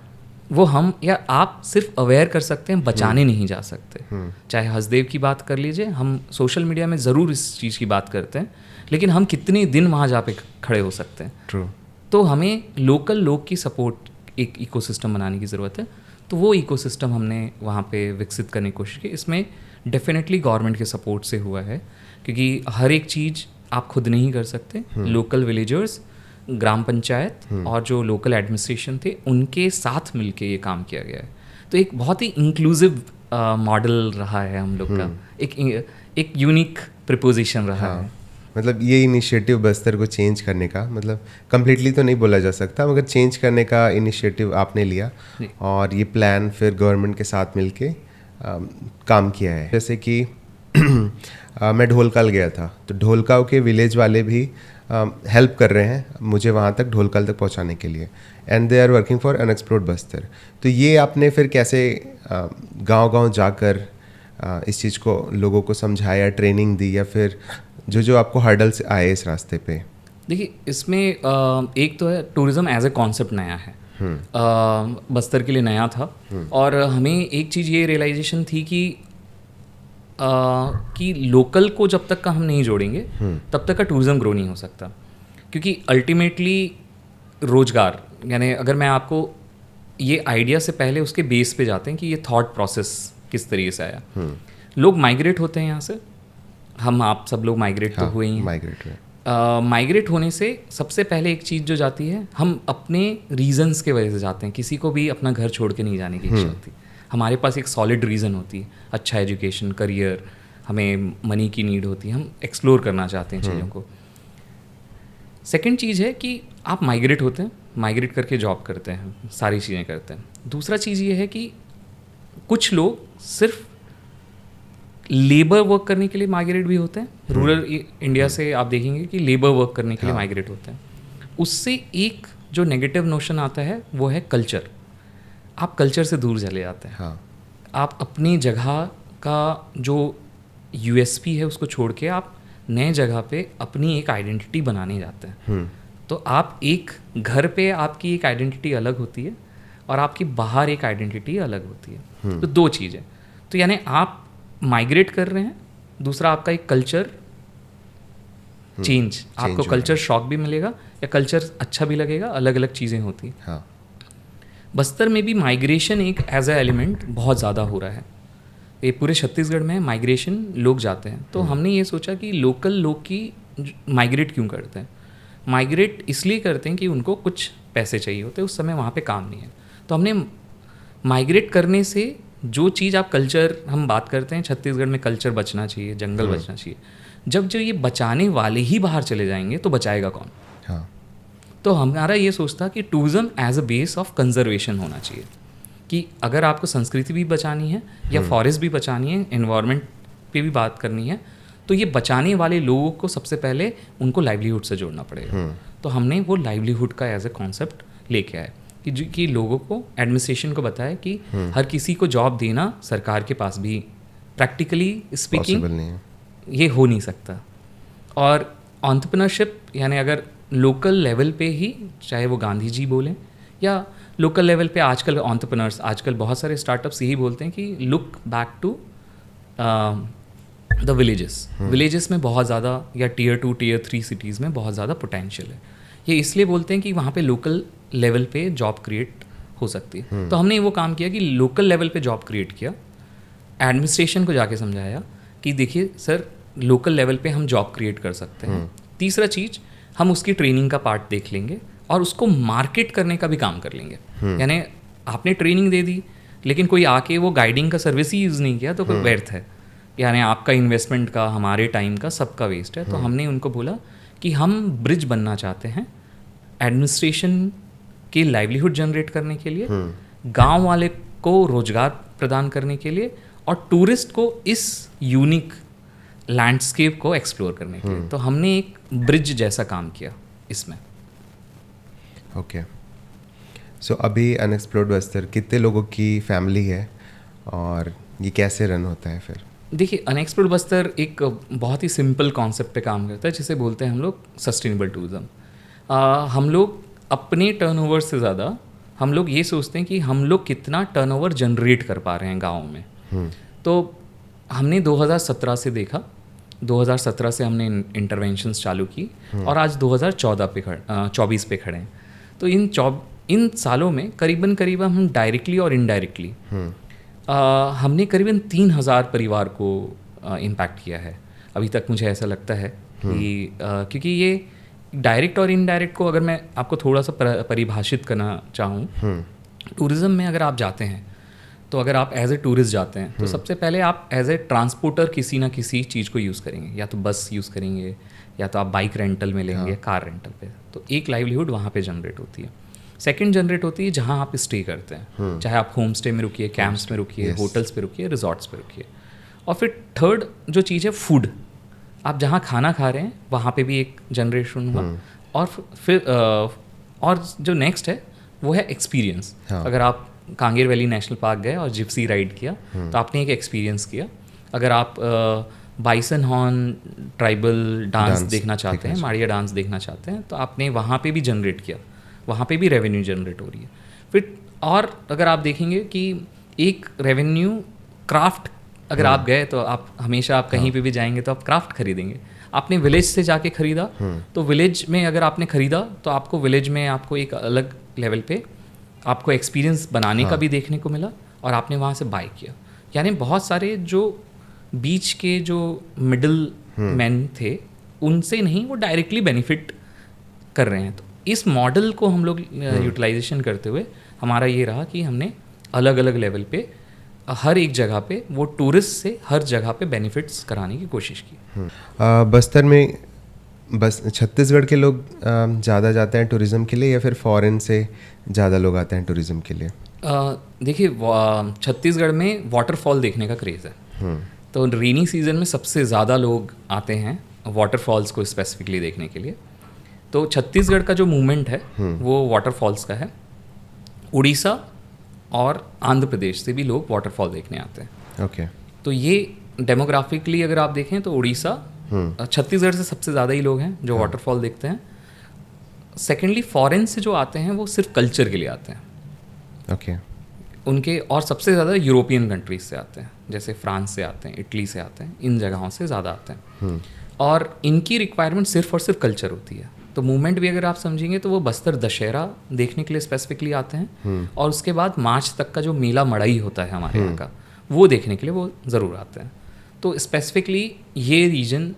वो हम या आप सिर्फ अवेयर कर सकते हैं, बचाने नहीं जा सकते। चाहे हसदेव की बात कर लीजिए, हम सोशल मीडिया में ज़रूर इस चीज़ की बात करते हैं, लेकिन हम कितने दिन वहाँ जा पे खड़े हो सकते हैं। True. तो हमें लोकल लोग की सपोर्ट एक इकोसिस्टम बनाने की ज़रूरत है। तो वो इकोसिस्टम हमने वहाँ पे विकसित करने की कोशिश की। इसमें डेफिनेटली गवर्नमेंट के सपोर्ट से हुआ है, क्योंकि हर एक चीज़ आप खुद नहीं कर सकते। लोकल विलेजर्स, ग्राम पंचायत और जो लोकल एडमिनिस्ट्रेशन थे उनके साथ मिलके ये काम किया गया है। तो एक बहुत ही इंक्लूसिव मॉडल रहा है हम लोग का, एक यूनिक प्रपोजिशन रहा है। मतलब ये इनिशिएटिव बस्तर को चेंज करने का, मतलब कम्प्लीटली तो नहीं बोला जा सकता, मगर चेंज करने का इनिशिएटिव आपने लिया और ये प्लान फिर गवर्नमेंट के साथ मिलके काम किया है। जैसे कि मैं ढोलकल गया था, तो ढोलकाव के विलेज वाले भी हेल्प कर रहे हैं मुझे वहाँ तक ढोलकल तक पहुँचाने के लिए, and they are working for unexplored Bastar. तो ये आपने फिर कैसे गांव-गांव जाकर इस चीज़ को लोगों को समझाया, ट्रेनिंग दी, या फिर जो जो आपको हर्डल्स आए इस रास्ते पे? देखिए, इसमें एक तो है टूरिज़्म एज ए कॉन्सेप्ट नया है, बस्तर के लिए नया था, और हमें एक चीज़ ये रियलाइजेशन थी कि लोकल को जब तक का हम नहीं जोड़ेंगे तब तक का टूरिज़्म ग्रो नहीं हो सकता। क्योंकि अल्टीमेटली रोजगार, यानी अगर मैं आपको ये आइडिया से पहले उसके बेस पे जाते हैं कि ये थॉट प्रोसेस किस तरीके से आया। लोग माइग्रेट होते हैं यहाँ से, हम आप सब लोग माइग्रेट तो हुए ही हैं। माइग्रेट होने से सबसे पहले एक चीज़ जो जाती है, हम अपने रीजंस के वजह से जाते हैं। किसी को भी अपना घर छोड़ के नहीं जाने की इच्छा होती, हमारे पास एक सॉलिड रीज़न होती है, अच्छा एजुकेशन, करियर, हमें मनी की नीड होती है, हम एक्सप्लोर करना चाहते हैं चीज़ों को। सेकंड चीज़ है कि आप माइग्रेट होते हैं, माइग्रेट करके जॉब करते हैं, सारी चीज़ें करते हैं। दूसरा चीज़ ये है कि कुछ लोग सिर्फ लेबर वर्क करने के लिए माइग्रेट भी होते हैं। रूरल इंडिया से आप देखेंगे कि लेबर वर्क करने के लिए माइग्रेट होते हैं। उससे एक जो नेगेटिव नोशन आता है वो है कल्चर। आप कल्चर से दूर चले जाते हैं। आप अपनी जगह का जो यूएसपी है उसको छोड़ के आप नए जगह पे अपनी एक आइडेंटिटी बनाने जाते हैं। तो आप एक घर पे आपकी एक आइडेंटिटी अलग होती है और आपकी बाहर एक आइडेंटिटी अलग होती है। तो दो चीज़ है। तो यानी आप माइग्रेट कर रहे हैं, दूसरा आपका एक कल्चर चेंज, आपको कल्चर शॉक भी मिलेगा या कल्चर अच्छा भी लगेगा, अलग अलग चीज़ें होती हैं। बस्तर में भी माइग्रेशन एक एज अ एलिमेंट बहुत ज़्यादा हो रहा है। ये पूरे छत्तीसगढ़ में माइग्रेशन लोग जाते हैं। तो हमने ये सोचा कि लोकल लोग की माइग्रेट क्यों करते हैं। माइग्रेट इसलिए करते हैं कि उनको कुछ पैसे चाहिए होते हैं, उस समय वहाँ पे काम नहीं है। तो हमने माइग्रेट करने से जो चीज़ आप कल्चर, हम बात करते हैं छत्तीसगढ़ में कल्चर बचना चाहिए, जंगल बचना चाहिए। जब जो ये बचाने वाले ही बाहर चले जाएंगे तो बचाएगा कौन? तो हमारा ये सोचता कि tourism as a base of conservation होना चाहिए, कि अगर आपको संस्कृति भी बचानी है या फॉरेस्ट भी बचानी है, एनवायरनमेंट पे भी बात करनी है, तो ये बचाने वाले लोगों को सबसे पहले उनको लाइवलीहुड से जोड़ना पड़ेगा। तो हमने वो लाइवलीहुड का एज ए कॉन्सेप्ट लेके आए कि लोगों को, एडमिनिस्ट्रेशन को बताया कि हर किसी को जॉब देना सरकार के पास भी प्रैक्टिकली स्पीकिंग ये हो नहीं सकता। और एंटरप्रेन्योरशिप, यानी अगर लोकल लेवल पे ही, चाहे वो गांधी जी बोलें या लोकल लेवल पे आजकल एंटरप्रेन्योर्स, आजकल बहुत सारे स्टार्टअप्स यही बोलते हैं कि look back to the villages. Villages में बहुत ज़्यादा, या टियर 2 टियर 3 सिटीज़ में बहुत ज़्यादा पोटेंशियल है। ये इसलिए बोलते हैं कि वहाँ पे लोकल लेवल पे जॉब क्रिएट हो सकती है। तो हमने वो काम किया कि लोकल लेवल पे जॉब क्रिएट किया, एडमिनिस्ट्रेशन को जाके समझाया कि देखिए सर, लोकल लेवल पे हम जॉब क्रिएट कर सकते हैं। तीसरा चीज़, हम उसकी ट्रेनिंग का पार्ट देख लेंगे और उसको मार्केट करने का भी काम कर लेंगे। यानी आपने ट्रेनिंग दे दी लेकिन कोई आके वो गाइडिंग का सर्विस ही यूज़ नहीं किया तो कोई व्यर्थ है, यानी आपका इन्वेस्टमेंट का, हमारे टाइम का, सबका वेस्ट है। तो हमने उनको बोला कि हम ब्रिज बनना चाहते हैं एडमिनिस्ट्रेशन के लाइवलीहुड जनरेट करने के लिए, गांव वाले को रोजगार प्रदान करने के लिए, और टूरिस्ट को इस यूनिक लैंडस्केप को एक्सप्लोर करने के लिए। तो हमने एक ब्रिज जैसा काम किया इसमें। ओके, सो अभी अनएक्सप्लोर्ड बस्तर कितने लोगों की फैमिली है और ये कैसे रन होता है फिर? देखिए, अनएक्सप्लोर्ड बस्तर एक बहुत ही सिंपल कॉन्सेप्ट पे काम करता है, जिसे बोलते हैं हम लोग सस्टेनेबल टूरिज़्म। हम लोग अपने टर्नओवर से ज़्यादा हम लोग ये सोचते हैं कि हम लोग कितना टर्नओवर जनरेट कर पा रहे हैं गाँव में। तो हमने 2017 से देखा, 2017 से हमने इंटरवेंशंस चालू की और आज 2024 पे खड़े हैं। तो इन सालों में करीबन हम डायरेक्टली और इनडायरेक्टली हमने करीबन 3000 परिवार को इम्पैक्ट किया है अभी तक। मुझे ऐसा लगता है कि क्योंकि ये डायरेक्ट और इनडायरेक्ट को अगर मैं आपको थोड़ा सा परिभाषित करना चाहूँ, टूरिज़्म में अगर आप जाते हैं तो अगर आप एज ए टूरिस्ट जाते हैं तो सबसे पहले आप एज ए ट्रांसपोर्टर किसी ना किसी चीज़ को यूज़ करेंगे, या तो बस यूज़ करेंगे या तो आप बाइक रेंटल में लेंगे, कार रेंटल पे। तो एक लाइवलीहुड वहाँ पे जनरेट होती है। सेकंड जनरेट होती है जहाँ आप स्टे करते हैं, चाहे आप होम स्टे में रुकिए, कैंप्स में रुकिए, होटल्स पे रुकिए, रिजॉर्ट्स पे रुकिए। और फिर थर्ड जो चीज़ है फूड, आप जहाँ खाना खा रहे हैं वहाँ पे भी एक जनरेशन हुआ। और फिर और जो नेक्स्ट है वो है एक्सपीरियंस। अगर आप कांगेर वैली नेशनल पार्क गए और जिप्सी राइड किया तो आपने एक एक्सपीरियंस किया। अगर आप बाइसन हॉर्न ट्राइबल डांस देखना चाहते हैं, माड़िया डांस देखना चाहते हैं, तो आपने वहाँ पे भी जनरेट किया, वहाँ पे भी रेवेन्यू जनरेट हो रही है। फिर और अगर आप देखेंगे कि एक रेवेन्यू क्राफ्ट, अगर आप गए तो आप हमेशा आप कहीं पे भी जाएंगे तो आप क्राफ्ट खरीदेंगे। आपने विलेज से जाके खरीदा तो विलेज में अगर आपने खरीदा तो आपको विलेज में आपको एक अलग लेवल पे आपको एक्सपीरियंस बनाने का भी देखने को मिला और आपने वहाँ से बाय किया। यानी बहुत सारे जो बीच के जो मिडिल मैन थे उनसे नहीं, वो डायरेक्टली बेनिफिट कर रहे हैं। तो इस मॉडल को हम लोग यूटिलाइजेशन करते हुए हमारा ये रहा कि हमने अलग अलग लेवल पे हर एक जगह पे वो टूरिस्ट से हर जगह पे बेनिफिट्स कराने की कोशिश की। बस्तर में बस छत्तीसगढ़ के लोग ज़्यादा जाते हैं टूरिज़्म के लिए या फिर फॉरेन से ज़्यादा लोग आते हैं टूरिज़्म के लिए? देखिए छत्तीसगढ़ में वाटरफॉल देखने का क्रेज़ है। तो रेनी सीज़न में सबसे ज़्यादा लोग आते हैं वाटरफॉल्स को स्पेसिफिकली देखने के लिए। तो छत्तीसगढ़ का जो मूवमेंट है वो वाटरफॉल्स का है। उड़ीसा और आंध्र प्रदेश से भी लोग वाटरफॉल देखने आते हैं। ओके। तो ये डेमोग्राफिकली अगर आप देखें तो उड़ीसा छत्तीसगढ़ से सबसे ज़्यादा ही लोग हैं जो वाटरफॉल देखते हैं। सेकेंडली फॉरेन से जो आते हैं वो सिर्फ कल्चर के लिए आते हैं। ओके। उनके और सबसे ज़्यादा यूरोपियन कंट्रीज से आते हैं, जैसे फ्रांस से आते हैं, इटली से आते हैं, इन जगहों से ज़्यादा आते हैं। और इनकी रिक्वायरमेंट सिर्फ और सिर्फ कल्चर होती है। तो मूवमेंट भी अगर आप समझेंगे तो वो बस्तर दशहरा देखने के लिए स्पेसिफिकली आते हैं और उसके बाद मार्च तक का जो मेला मड़ई होता है हमारे यहाँ का, वो देखने के लिए वो ज़रूर आते हैं। तो स्पेसिफिकली ये रीजन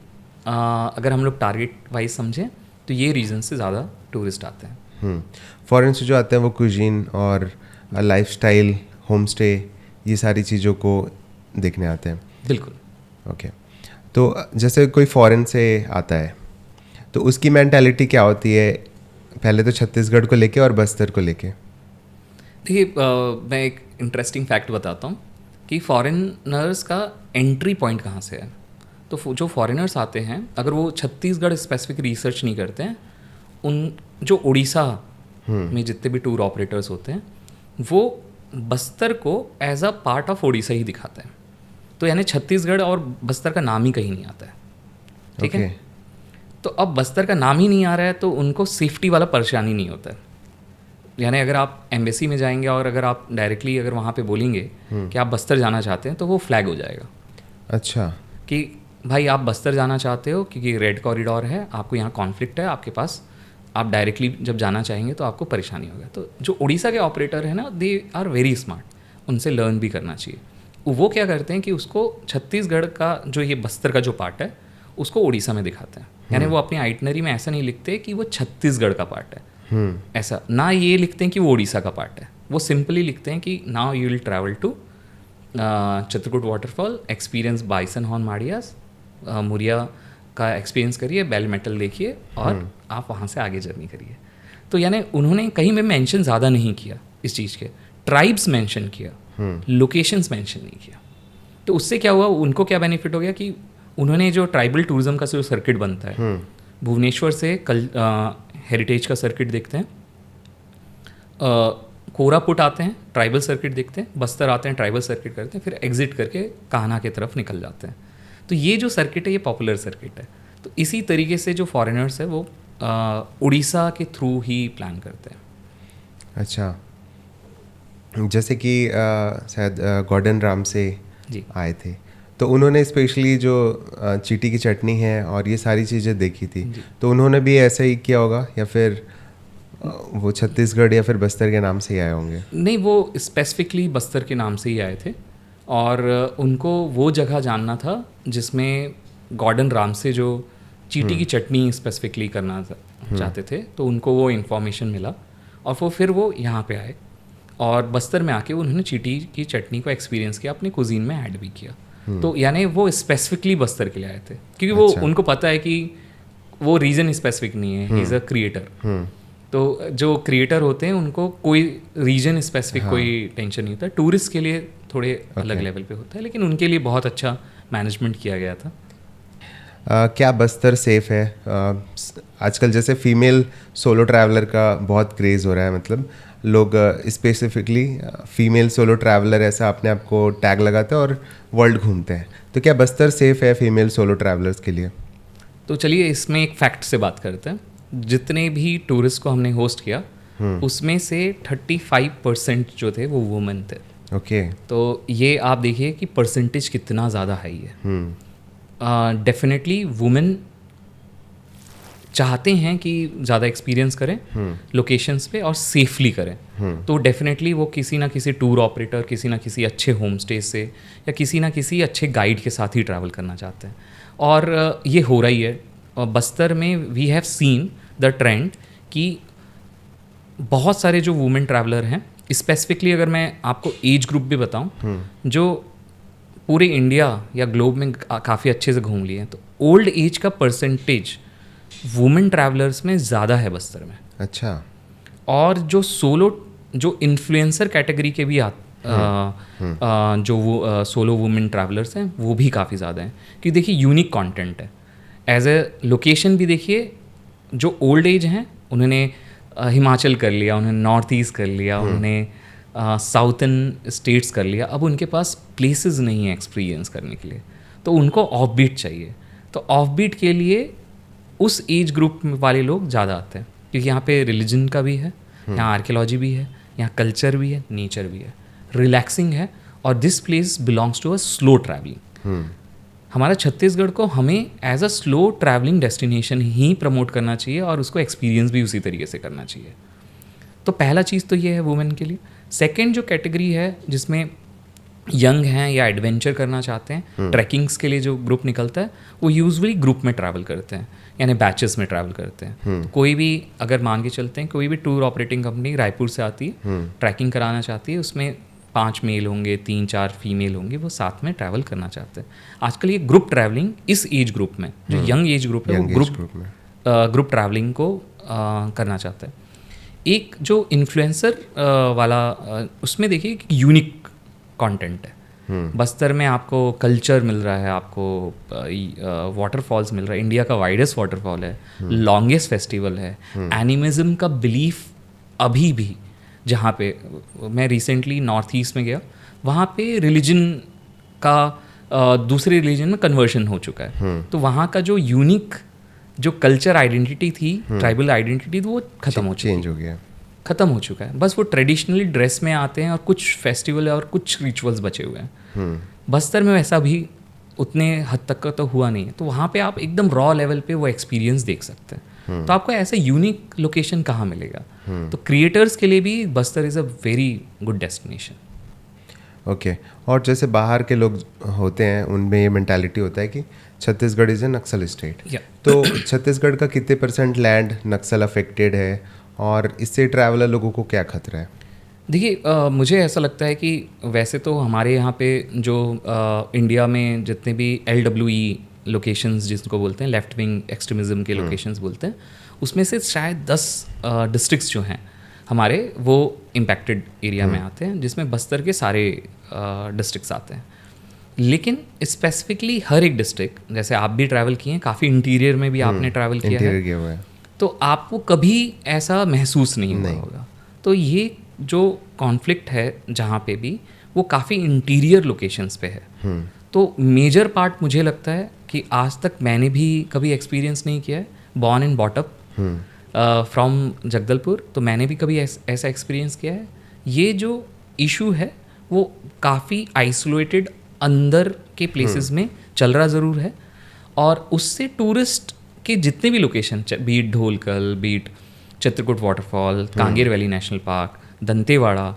अगर हम लोग टारगेट वाइज समझें तो ये रीजन से ज़्यादा टूरिस्ट आते हैं। फॉरेन से जो आते हैं वो कुजीन और लाइफस्टाइल, होम स्टे, ये सारी चीज़ों को देखने आते हैं। बिल्कुल। ओके। तो जैसे कोई फॉरेन से आता है तो उसकी मेंटालिटी क्या होती है, पहले तो छत्तीसगढ़ को लेके और बस्तर को लेके? देखिए मैं एक इंटरेस्टिंग फैक्ट बताता हूँ कि फॉरेनर्स का एंट्री पॉइंट कहाँ से है। तो जो फॉरेनर्स आते हैं अगर वो छत्तीसगढ़ स्पेसिफिक रिसर्च नहीं करते हैं, उन जो उड़ीसा में जितने भी टूर ऑपरेटर्स होते हैं वो बस्तर को as a part of Orissa ही दिखाते हैं। तो यानी छत्तीसगढ़ और बस्तर का नाम ही कहीं नहीं आता है। ठीक है। तो अब बस्तर का नाम ही नहीं आ रहा है तो उनको सेफ्टी वाला परेशानी नहीं होता है। यानी अगर आप एम्बेसी में जाएंगे और अगर आप डायरेक्टली अगर वहाँ पे बोलेंगे कि आप बस्तर जाना चाहते हैं तो वो फ्लैग हो जाएगा। अच्छा। कि भाई आप बस्तर जाना चाहते हो क्योंकि रेड कॉरिडोर है, आपको यहाँ कॉन्फ्लिक्ट है, आपके पास आप डायरेक्टली जब जाना चाहेंगे तो आपको परेशानी होगा। तो जो उड़ीसा के ऑपरेटर हैं ना, दे आर वेरी स्मार्ट, उनसे लर्न भी करना चाहिए। वो क्या करते हैं कि उसको छत्तीसगढ़ का जो ये बस्तर का जो पार्ट है उसको उड़ीसा में दिखाते हैं। यानी वो अपनी आइटनरी में ऐसा नहीं लिखते कि वो छत्तीसगढ़ का पार्ट है, ऐसा ना ये लिखते हैं कि वो उड़ीसा का पार्ट है। वो सिंपली लिखते हैं कि now you will travel to Chitrakoot waterfall, experience bison horn Marias, Muria का एक्सपीरियंस करिए, बेल मेटल देखिए और आप वहाँ से आगे जर्नी करिए। तो यानी उन्होंने कहीं में मेंशन ज़्यादा नहीं किया इस चीज़ के, ट्राइब्स मेंशन किया, लोकेशंस मेंशन नहीं किया। तो उससे क्या हुआ, उनको क्या बेनिफिट हो गया कि उन्होंने जो ट्राइबल टूरिज्म का जो सर्किट बनता है, भुवनेश्वर से हेरिटेज का सर्किट देखते हैं, कोरापुट आते हैं ट्राइबल सर्किट देखते हैं, बस्तर आते हैं ट्राइबल सर्किट करते हैं, फिर एग्जिट करके कान्हा की तरफ निकल जाते हैं। तो ये जो सर्किट है ये पॉपुलर सर्किट है। तो इसी तरीके से जो फॉरेनर्स है वो उड़ीसा के थ्रू ही प्लान करते हैं। अच्छा। जैसे कि शायद गॉर्डन राम से आए थे तो उन्होंने स्पेशली जो चीटी की चटनी है और ये सारी चीज़ें देखी थी, तो उन्होंने भी ऐसा ही किया होगा या फिर वो छत्तीसगढ़ या फिर बस्तर के नाम से ही आए होंगे? नहीं, वो स्पेसिफिकली बस्तर के नाम से ही आए थे और उनको वो जगह जानना था जिसमें गॉर्डन राम से जो चीटी की चटनी स्पेसिफिकली करना चाहते थे, तो उनको वो इन्फॉर्मेशन मिला और फिर वो यहाँ पे आए और बस्तर में आके उन्होंने चीटी की चटनी को एक्सपीरियंस किया, अपनी कुजीन में ऐड भी किया। तो यानी वो स्पेसिफिकली बस्तर के लिए आए थे क्योंकि वो उनको पता है कि वो रीजन स्पेसिफिक नहीं है, ही इज़ अ क्रिएटर। तो जो क्रिएटर होते हैं उनको कोई रीजन स्पेसिफिक कोई टेंशन नहीं होता। टूरिस्ट के लिए थोड़े अलग लेवल पे होता है, लेकिन उनके लिए बहुत अच्छा मैनेजमेंट किया गया था। क्या बस्तर सेफ है? आजकल जैसे फीमेल सोलो ट्रैवलर का बहुत क्रेज़ हो रहा है, मतलब लोग स्पेसिफिकली फीमेल सोलो ट्रैवलर ऐसा अपने आप को टैग लगाते हैं और वर्ल्ड घूमते हैं, तो क्या बस्तर सेफ है फीमेल सोलो ट्रैवलर्स के लिए? तो चलिए इसमें एक फैक्ट से बात करते हैं। जितने भी टूरिस्ट को हमने होस्ट किया उसमें से 35% जो थे वो वुमेन थे। ओके। तो ये आप देखिए कि परसेंटेज कितना ज़्यादा हाई है। डेफिनेटली वुमेन चाहते हैं कि ज़्यादा एक्सपीरियंस करें लोकेशंस पे और सेफली करें। तो डेफिनेटली वो किसी ना किसी टूर ऑपरेटर, किसी ना किसी अच्छे होम स्टे से या किसी ना किसी अच्छे गाइड के साथ ही ट्रैवल करना चाहते हैं, और ये हो रही है। और बस्तर में we have seen the trend कि बहुत सारे जो वुमेन ट्रैवलर हैं, स्पेसिफिकली अगर मैं आपको एज ग्रुप भी बताऊं, जो पूरे इंडिया या ग्लोब में काफ़ी अच्छे से घूम लिए हैं, तो ओल्ड एज का परसेंटेज वुमेन ट्रैवलर्स में ज़्यादा है बस्तर में। अच्छा। और जो सोलो, जो इन्फ्लुएंसर कैटेगरी के भी जो वो सोलो वुमेन ट्रैवलर्स हैं वो भी काफ़ी ज़्यादा हैं, क्योंकि देखिए यूनिक कंटेंट है। एज ए लोकेशन भी देखिए, जो ओल्ड एज हैं उन्होंने हिमाचल कर लिया, उन्होंने नॉर्थ ईस्ट कर लिया, उन्होंने साउथर्न स्टेट्स कर लिया, अब उनके पास प्लेसेस नहीं है एक्सपीरियंस करने के लिए, तो उनको ऑफ बीट चाहिए। तो ऑफ बीट के लिए उस एज ग्रुप वाले लोग ज़्यादा आते हैं, क्योंकि यहाँ पे रिलीजन का भी है, यहाँ आर्कियोलॉजी भी है, यहाँ कल्चर भी है, नेचर भी है, रिलैक्सिंग है, और this place belongs to a slow travelling. हमारा छत्तीसगढ़ को हमें as a slow travelling destination ही प्रमोट करना चाहिए और उसको एक्सपीरियंस भी उसी तरीके से करना चाहिए। तो पहला चीज़ तो ये है वुमेन के लिए। सेकेंड जो कैटेगरी है जिसमें यंग हैं या एडवेंचर करना चाहते हैं, ट्रैकिंग्स के लिए जो ग्रुप निकलता है वो यूजुअली ग्रुप में ट्रैवल करते हैं, यानी बैचेस में ट्रैवल करते हैं। तो कोई भी अगर मान के चलते हैं, कोई भी टूर ऑपरेटिंग कंपनी रायपुर से आती है, ट्रैकिंग कराना चाहती है, उसमें 5 मेल होंगे, 3-4 फीमेल होंगे, वो साथ में ट्रैवल करना चाहते हैं। आजकल ये ग्रुप ट्रैवलिंग इस एज ग्रुप में, जो यंग एज ग्रुप है, वो ग्रुप ट्रैवलिंग को करना चाहता है। एक जो इन्फ्लुएंसर वाला, उसमें देखिए यूनिक कंटेंट है। बस्तर में आपको कल्चर मिल रहा है, आपको वाटरफॉल्स मिल रहा है, इंडिया का वाइडेस्ट वाटरफॉल है, लॉन्गेस्ट फेस्टिवल है, एनिमिज्म का बिलीफ अभी भी, जहाँ पे मैं रिसेंटली नॉर्थ ईस्ट में गया, वहाँ पे रिलीजन का दूसरे रिलीजन में कन्वर्शन हो चुका है। तो वहाँ का जो यूनिक जो कल्चर आइडेंटिटी थी, ट्राइबल आइडेंटिटी, वो खत्म हो चुका है। बस वो ट्रेडिशनली ड्रेस में आते हैं और कुछ फेस्टिवल और कुछ रिचुअल्स बचे हुए हैं। बस्तर में वैसा भी उतने हद तक का तो हुआ नहीं है, तो वहाँ पे आप एकदम रॉ लेवल पे वो एक्सपीरियंस देख सकते हैं। तो आपको ऐसा यूनिक लोकेशन कहाँ मिलेगा? तो क्रिएटर्स के लिए भी Bastar is a very good destination. Okay. और जैसे बाहर के लोग होते हैं, उनमें ये मेंटालिटी होता है कि Chhattisgarh is a Naxal state. तो छत्तीसगढ़ का कितने % लैंड नक्सल अफेक्टेड है, और इससे ट्रैवलर लोगों को क्या खतरा है? देखिए, मुझे ऐसा लगता है कि वैसे तो हमारे यहाँ पे जो इंडिया में जितने भी LWE लोकेशंस जिसको बोलते हैं, लेफ्ट विंग एक्सट्रीमिज़म के लोकेशंस बोलते हैं, उसमें से शायद 10 डिस्ट्रिक्ट्स जो हैं हमारे, वो इम्पैक्टेड एरिया में आते हैं, जिसमें बस्तर के सारे डिस्ट्रिक्ट्स आते हैं। लेकिन स्पेसिफिकली हर एक डिस्ट्रिक्ट, जैसे आप भी ट्रैवल किए हैं, काफ़ी इंटीरियर में भी आपने ट्रैवल किया है, तो आपको कभी ऐसा महसूस नहीं हुआ होगा। तो ये जो कॉन्फ्लिक्ट है जहाँ पे भी, वो काफ़ी इंटीरियर लोकेशंस पे है। तो मेजर पार्ट मुझे लगता है कि आज तक मैंने भी कभी एक्सपीरियंस नहीं किया है, born and brought up from Jagdalpur, तो मैंने भी कभी ऐसा एक्सपीरियंस किया है। ये जो इशू है वो काफ़ी आइसोलेटेड अंदर के प्लेसेस में चल रहा ज़रूर है, और उससे टूरिस्ट के जितने भी location, be it Dholkal, be it Chitrakoot waterfall, Kanger valley national park, Dantewada,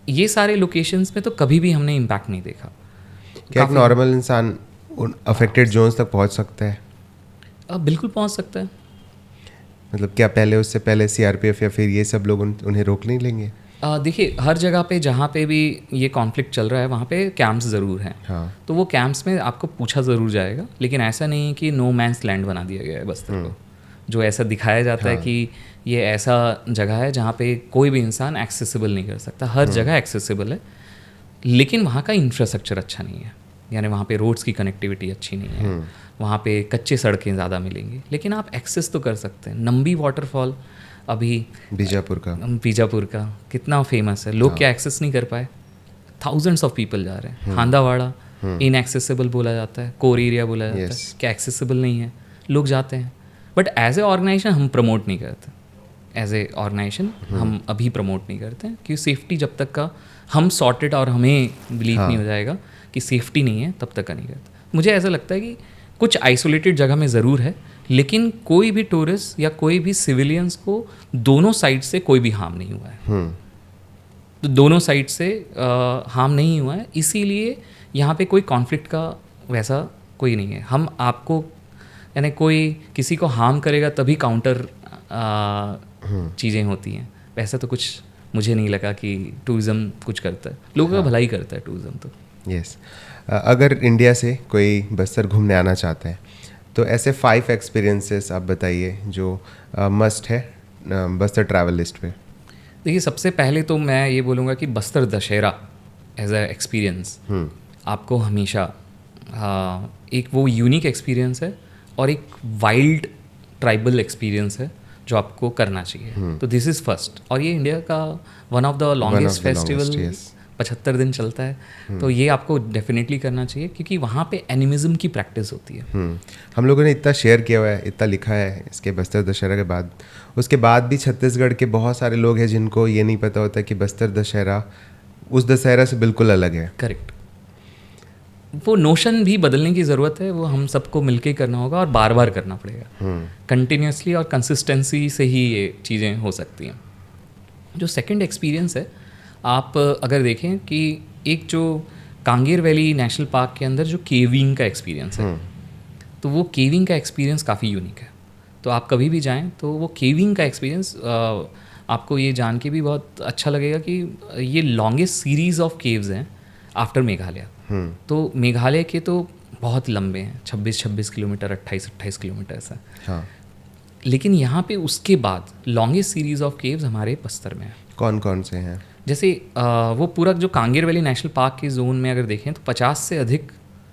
ये सारे लोकेशंस में तो कभी भी हमने इम्पैक्ट नहीं देखा। क्या एक नॉर्मल इंसान उन अफेक्टेड जोन्स तक पहुंच सकता है? बिल्कुल पहुंच सकता है। मतलब क्या पहले, उससे पहले CRPF या फिर ये सब लोग उन्हें रोक नहीं लेंगे? देखिए, हर जगह पे जहाँ पे भी ये कॉन्फ्लिक्ट चल रहा है वहाँ पे कैंप्स ज़रूर हैं। हाँ। तो वो कैंप्स में आपको पूछा ज़रूर जाएगा, लेकिन ऐसा नहीं है कि नो मैंस लैंड बना दिया गया है बस्तर को, जो ऐसा दिखाया जाता है कि ये ऐसा जगह है जहाँ पे कोई भी इंसान एक्सेसिबल नहीं कर सकता। हर जगह एक्सेसिबल है, लेकिन वहाँ का इंफ्रास्ट्रक्चर अच्छा नहीं है। यानी वहाँ पे रोड्स की कनेक्टिविटी अच्छी नहीं है, वहाँ पे कच्चे सड़कें ज़्यादा मिलेंगी, लेकिन आप एक्सेस तो कर सकते हैं। नंबी वाटरफॉल अभी बीजापुर का कितना फेमस है, लोग क्या एक्सेस नहीं कर पाए, थाउजेंड्स ऑफ पीपल जा रहे हैं। हांदावाड़ा इनएक्सेसिबल बोला जाता है, कोर एरिया बोला जाता है, क्या एक्सेसिबल नहीं है, लोग जाते हैं। बट एज ए ऑर्गेनाइजेशन हम प्रमोट नहीं करते, एज ए ऑर्गेनाइजेशन हम अभी प्रमोट नहीं करते हैं, क्योंकि सेफ्टी जब तक का हम सॉर्टेड और हमें बिलीव नहीं हो जाएगा कि सेफ्टी नहीं है, तब तक का नहीं करते। मुझे ऐसा लगता है कि कुछ आइसोलेटेड जगह में ज़रूर है, लेकिन कोई भी टूरिस्ट या कोई भी सिविलियंस को दोनों साइड से कोई भी हार्म नहीं हुआ है। तो दोनों साइड से हार्म नहीं हुआ है, इसीलिए यहाँ पे कोई कॉन्फ्लिक्ट का वैसा कोई नहीं है। हम आपको यानी कोई किसी को हार्म करेगा तभी काउंटर चीज़ें होती हैं, वैसा तो कुछ मुझे नहीं लगा कि टूरिज़्म कुछ करता है, लोगों का भलाई करता है टूरिज़्म तो। यस अगर इंडिया से कोई बस्तर घूमने आना चाहता है तो ऐसे 5 एक्सपीरियंसेस आप बताइए जो मस्ट है बस्तर ट्रैवल लिस्ट पे। देखिए, सबसे पहले तो मैं ये बोलूँगा कि Bastar Dussehra as a experience आपको हमेशा एक वो यूनिक एक्सपीरियंस है और एक वाइल्ड ट्राइबल एक्सपीरियंस है जो आपको करना चाहिए। तो दिस इज़ फर्स्ट, और ये इंडिया का one of the longest festival 75 दिन चलता है, तो ये आपको डेफिनेटली करना चाहिए, क्योंकि वहाँ पे एनिमिज्म की प्रैक्टिस होती है। हम लोगों ने इतना शेयर किया हुआ है, इतना लिखा है इसके बस्तर दशहरा के बाद, उसके बाद भी छत्तीसगढ़ के बहुत सारे लोग हैं जिनको ये नहीं पता होता कि बस्तर दशहरा उस दशहरा से बिल्कुल अलग है। करेक्ट, वो नोशन भी बदलने की ज़रूरत है, वो हम सबको मिलके करना होगा और बार बार करना पड़ेगा, कंटिन्यूसली और कंसिस्टेंसी से ही ये चीज़ें हो सकती हैं। जो सेकंड एक्सपीरियंस है, आप अगर देखें कि एक जो कांगेर वैली नेशनल पार्क के अंदर जो केविंग का एक्सपीरियंस है, तो वो केविंग का एक्सपीरियंस काफ़ी यूनिक है। तो आप कभी भी जाएं तो वो केविंग का एक्सपीरियंस आपको ये जान के भी बहुत अच्छा लगेगा कि ये लॉन्गेस्ट सीरीज़ ऑफ केव्स हैं आफ्टर मेघालय। तो मेघालय के तो बहुत लंबे हैं, 26 किलोमीटर, 28 किलोमीटर ऐसा। हाँ। लेकिन यहाँ पे उसके बाद लॉन्गेस्ट सीरीज़ ऑफ केव्स हमारे बस्तर में है। कौन कौन से हैं? जैसे वो पूरा जो कांगेर वैली नेशनल पार्क के जोन में अगर देखें तो 50 से अधिक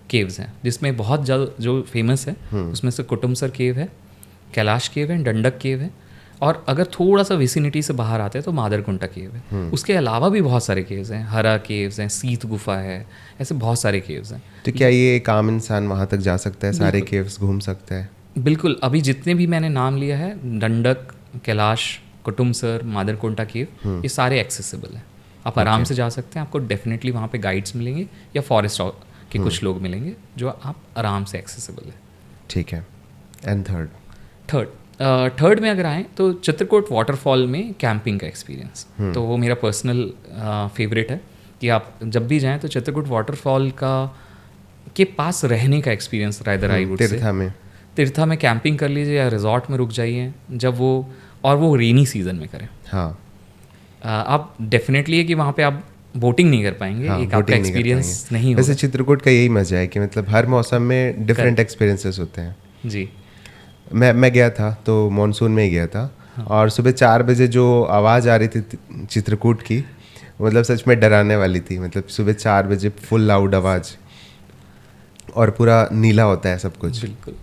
केव्स हैं, जिसमें बहुत ज़्यादा जो फेमस है उसमें से कुटुमसर केव है, कैलाश केव है, डंडक केव है, और अगर थोड़ा सा विसिनिटी से बाहर आते हैं तो मादरकुंटा केव है। उसके अलावा भी बहुत सारे केव्स हैं, हरा केव्स हैं, सीत गुफा है, ऐसे बहुत सारे केव्स हैं। तो क्या ये एक आम इंसान वहाँ तक जा सकता है, सारे केव्स घूम सकता है? बिल्कुल, अभी जितने भी मैंने नाम लिया है, डंडक, कैलाश, कुटुमसर, मादरकुंटा केव, ये सारे एक्सेसिबल हैं, आप आराम से जा सकते हैं। आपको डेफिनेटली वहाँ पे गाइड्स मिलेंगे या फॉरेस्ट के कुछ लोग मिलेंगे जो आप आराम से एक्सेसिबल है। ठीक है। एंड थर्ड में अगर आएँ तो चित्रकूट वाटरफॉल में कैंपिंग का एक्सपीरियंस, तो वो मेरा पर्सनल फेवरेट है कि आप जब भी जाएँ तो चित्रकूट वाटरफॉल के पास रहने का experience rather I would say तीर्था में कैंपिंग कर लीजिए या रिजॉर्ट में रुक जाइए जब वो रेनी सीजन में करें। हाँ, आप डेफिनेटली है कि वहाँ पे आप बोटिंग नहीं कर पाएंगे, एक आपका एक्सपीरियंस नहीं होगा। वैसे चित्रकूट का यही मजा है कि मतलब हर मौसम में डिफरेंट एक्सपीरियंसेस होते हैं। जी, मैं गया था तो मॉनसून में ही गया था। हाँ। और सुबह 4 बजे जो आवाज़ आ रही थी चित्रकूट की, मतलब सच में डराने वाली थी। मतलब सुबह 4 बजे फुल लाउड आवाज़ और पूरा नीला होता है सब कुछ। बिल्कुल,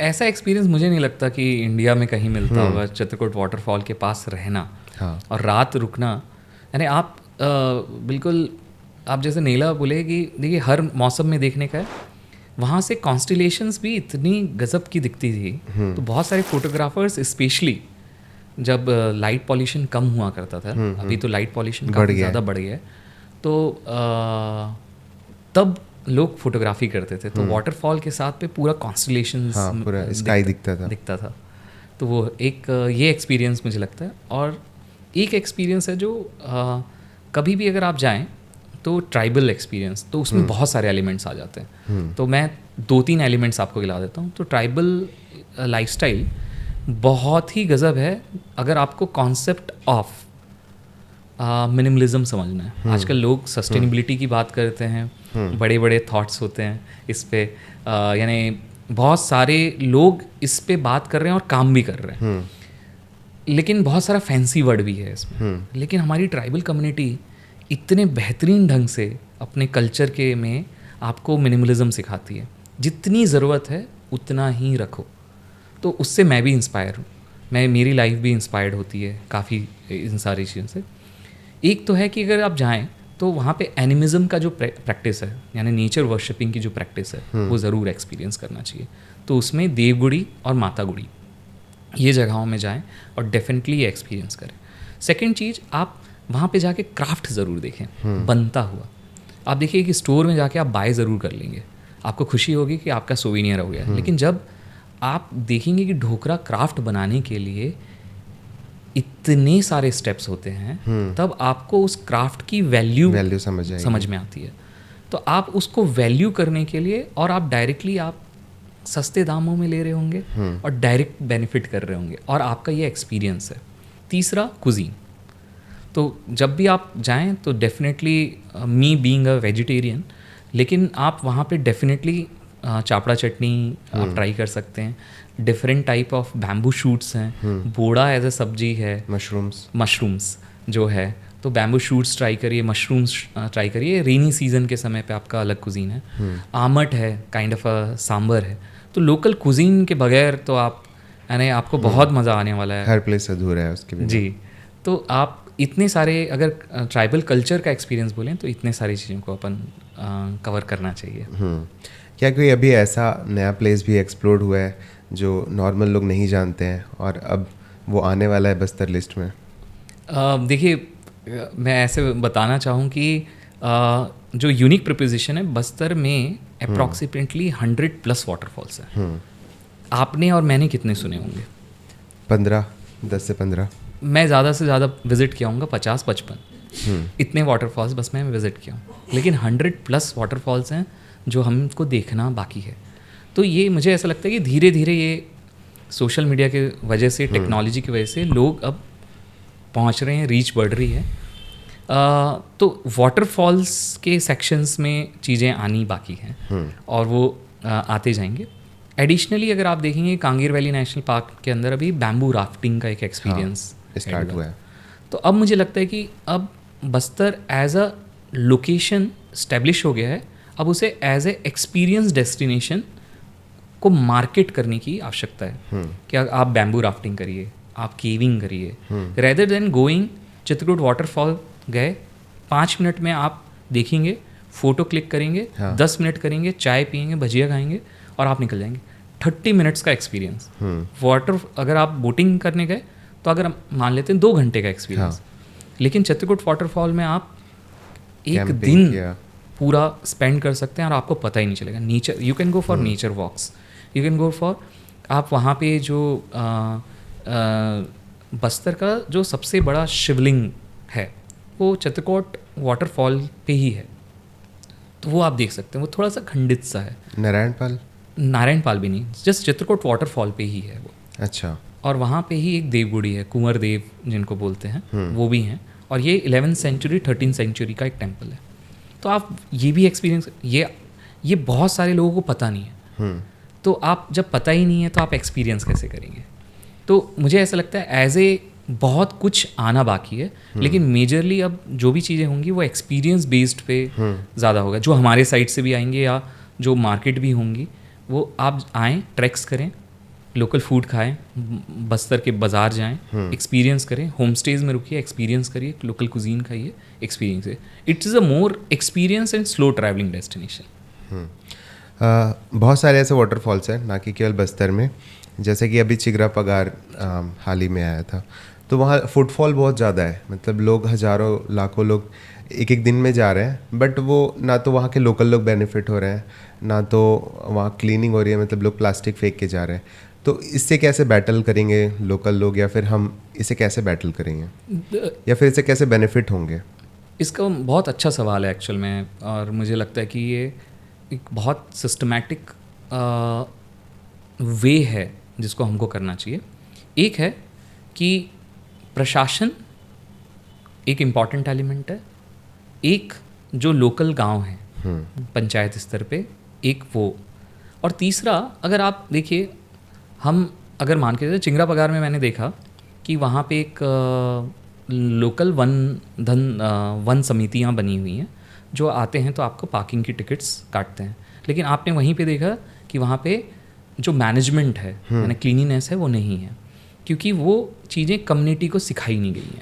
ऐसा एक्सपीरियंस मुझे नहीं लगता कि इंडिया में कहीं मिलता होगा, चित्रकूट वाटरफॉल के पास रहना। हाँ। और रात रुकना, यानी आप बिल्कुल आप जैसे नीला बोले कि देखिए हर मौसम में देखने का है, वहाँ से कॉन्स्टिलेशंस भी इतनी गजब की दिखती थी। तो बहुत सारे फोटोग्राफर्स स्पेशली जब लाइट पॉल्यूशन कम हुआ करता था, अभी तो लाइट पॉल्यूशन काफ़ी ज़्यादा बढ़ गया है, तो तब लोग फोटोग्राफी करते थे। तो वाटरफॉल के साथ पे पूरा कॉन्स्टिलेशंस, पूरा स्काई दिखता था। तो वो एक ये एक्सपीरियंस मुझे लगता है। और एक एक्सपीरियंस है जो कभी भी अगर आप जाएं तो ट्राइबल एक्सपीरियंस, तो उसमें बहुत सारे एलिमेंट्स आ जाते हैं। तो मैं 2-3 एलिमेंट्स आपको गिला देता हूँ। तो ट्राइबल लाइफस्टाइल बहुत ही गजब है अगर आपको कॉन्सेप्ट ऑफ मिनिमलिज्म समझना है। आजकल लोग सस्टेनेबिलिटी की बात करते हैं, बड़े बड़े थॉट्स होते हैं इस पे, यानी बहुत सारे लोग इस पे बात कर रहे हैं और काम भी कर रहे हैं, लेकिन बहुत सारा फैंसी वर्ड भी है इसमें। लेकिन हमारी ट्राइबल कम्युनिटी इतने बेहतरीन ढंग से अपने कल्चर के में आपको मिनिमलिज्म सिखाती है, जितनी ज़रूरत है उतना ही रखो। तो उससे मैं भी इंस्पायर हूँ, मेरी लाइफ भी इंस्पायर्ड होती है काफ़ी इन सारी चीज़ों से। एक तो है कि अगर आप जाएं तो वहाँ पे एनिमिज़म का जो प्रैक्टिस है, यानी नेचर वर्शिपिंग की जो प्रैक्टिस है, वो ज़रूर एक्सपीरियंस करना चाहिए। तो उसमें देवगुड़ी और माता गुड़ी ये जगहों में जाएं और डेफिनेटली ये एक्सपीरियंस करें। सेकंड चीज़, आप वहाँ पे जाके क्राफ्ट ज़रूर देखें बनता हुआ। आप देखिए कि स्टोर में जाके आप बाय ज़रूर कर लेंगे, आपको खुशी होगी कि आपका सोवेनियर हो गया, लेकिन जब आप देखेंगे कि ढोकरा क्राफ्ट बनाने के लिए इतने सारे स्टेप्स होते हैं, तब आपको उस क्राफ्ट की वैल्यू समझ में आती है। तो आप उसको वैल्यू करने के लिए, और आप डायरेक्टली आप सस्ते दामों में ले रहे होंगे और डायरेक्ट बेनिफिट कर रहे होंगे, और आपका ये एक्सपीरियंस है। तीसरा, कुजीन। तो जब भी आप जाएं तो definitely, me being a vegetarian, लेकिन आप वहाँ पे डेफिनेटली चापड़ा चटनी आप ट्राई कर सकते हैं। Different type of bamboo shoots हैं, बोड़ा एज अ सब्जी है, मशरूम्स जो है, तो बैम्बू शूट्स ट्राई करिए, मशरूम्स ट्राई करिए। रेनी सीजन के समय पे आपका अलग कुजीन है। आमट है, काइंड ऑफ अ सांबर है। तो लोकल कुजीन के बगैर तो आप, यानी आपको बहुत मज़ा आने वाला है। हर प्लेस अधूरा है उसके बिना। जी, तो आप इतने सारे, अगर ट्राइबल कल्चर का एक्सपीरियंस बोलें तो इतने सारी चीज़ों को अपन कवर करना चाहिए। क्या कोई अभी ऐसा नया प्लेस भी एक्सप्लोर हुआ है जो नॉर्मल लोग नहीं जानते हैं और अब वो आने वाला है बस्तर लिस्ट में? देखिए, मैं ऐसे बताना चाहूँ कि जो यूनिक प्रपोजिशन है, बस्तर में अप्रॉक्सीमेटली 100+ वाटरफॉल्स हैं। आपने और मैंने कितने सुने होंगे? 15, 10 से 15। मैं ज़्यादा से ज़्यादा विज़िट किया हूँगा 50-55, इतने वाटरफॉल्स बस मैं विज़िट किया हूँ। लेकिन 100+ वाटरफॉल्स हैं जो हमको देखना बाकी है। तो ये मुझे ऐसा लगता है कि धीरे धीरे ये सोशल मीडिया की वजह से, टेक्नोलॉजी की वजह से लोग अब पहुंच रहे हैं, रीच बढ़ रही है। तो वाटरफॉल्स के सेक्शंस में चीज़ें आनी बाकी हैं और वो आते जाएंगे। एडिशनली अगर आप देखेंगे, कांगेर वैली नेशनल पार्क के अंदर अभी बैम्बू राफ्टिंग का एक एक्सपीरियंस स्टार्ट हुआ है। तो अब मुझे लगता है कि अब Bastar as a location establish हो गया है। अब उसे एज ए एक्सपीरियंस डेस्टिनेशन को मार्केट करने की आवश्यकता है कि आप बैम्बू राफ्टिंग करिए, आप केविंग करिए, rather than going Chitrakoot waterfall गए, 5 मिनट में आप देखेंगे, फ़ोटो क्लिक करेंगे, 10 मिनट करेंगे, चाय पियेंगे, भजिया खाएंगे और आप निकल जाएंगे। 30 मिनट्स का एक्सपीरियंस। वाटर, अगर आप बोटिंग करने गए तो अगर मान लेते हैं 2 घंटे का एक्सपीरियंस, लेकिन चित्रकूट वाटरफॉल में आप एक दिन पूरा स्पेंड कर सकते हैं और आपको पता ही नहीं चलेगा। Nature, you can go for nature walks, you can go for, आप वहाँ पे जो बस्तर का जो सबसे बड़ा शिवलिंग है वो चित्रकूट वाटरफॉल पे ही है, तो वो आप देख सकते हैं। वो थोड़ा सा खंडित सा है। नारायणपाल भी नहीं, जस्ट चित्रकूट वाटरफॉल पे ही है वो। अच्छा। और वहाँ पे ही एक देवगुड़ी है, कुंवर देव जिनको बोलते हैं, वो भी हैं। और ये 11th सेंचुरी 13th सेंचुरी का एक टेम्पल है। तो आप ये भी एक्सपीरियंस, ये बहुत सारे लोगों को पता नहीं है। तो आप जब पता ही नहीं है तो आप एक्सपीरियंस कैसे करेंगे? तो मुझे ऐसा लगता है एज ए बहुत कुछ आना बाकी है, लेकिन मेजरली अब जो भी चीज़ें होंगी वो एक्सपीरियंस बेस्ड पे ज़्यादा होगा। जो हमारे साइड से भी आएंगे या जो मार्केट भी होंगी, वो आप आएँ, ट्रैक्स करें, लोकल फूड खाएं, बस्तर के बाज़ार जाएं, एक्सपीरियंस करें, होम स्टेज में रुकिए, एक्सपीरियंस करिए, लोकल कुजीन खाइए, एक्सपीरियंस है। It is a more experience and slow travelling destination. बहुत सारे ऐसे वाटरफॉल्स हैं, ना कि केवल बस्तर में। जैसे कि अभी चिगरा पगार हाल ही में आया था, तो वहाँ फुटफॉल बहुत ज़्यादा है। मतलब लोग हज़ारों लाखों लोग एक एक दिन में जा रहे हैं, बट वो ना तो वहाँ के लोकल लोग बेनिफिट हो रहे हैं, ना तो वहाँ क्लीनिंग हो रही है। मतलब लोग प्लास्टिक फेंक के जा रहे हैं। तो इससे कैसे बैटल करेंगे लोकल लोग, या फिर हम इसे कैसे बैटल करेंगे, या फिर इससे कैसे बेनिफिट होंगे? इसका बहुत अच्छा सवाल है एक्चुअल में, और मुझे लगता है कि ये एक बहुत सिस्टमैटिक वे है जिसको हमको करना चाहिए। एक है कि प्रशासन एक इम्पॉर्टेंट एलिमेंट है, एक जो लोकल गांव है पंचायत स्तर पे, एक वो, और तीसरा अगर आप देखिए, हम अगर मान के चलिए चिंगरा पगार में मैंने देखा कि वहाँ पे एक लोकल वन समितियाँ बनी हुई हैं जो आते हैं तो आपको पार्किंग की टिकट्स काटते हैं, लेकिन आपने वहीं पे देखा कि वहाँ पे जो मैनेजमेंट है यानी क्लीनिनेस है वो नहीं है, क्योंकि वो चीज़ें कम्युनिटी को सिखाई नहीं गई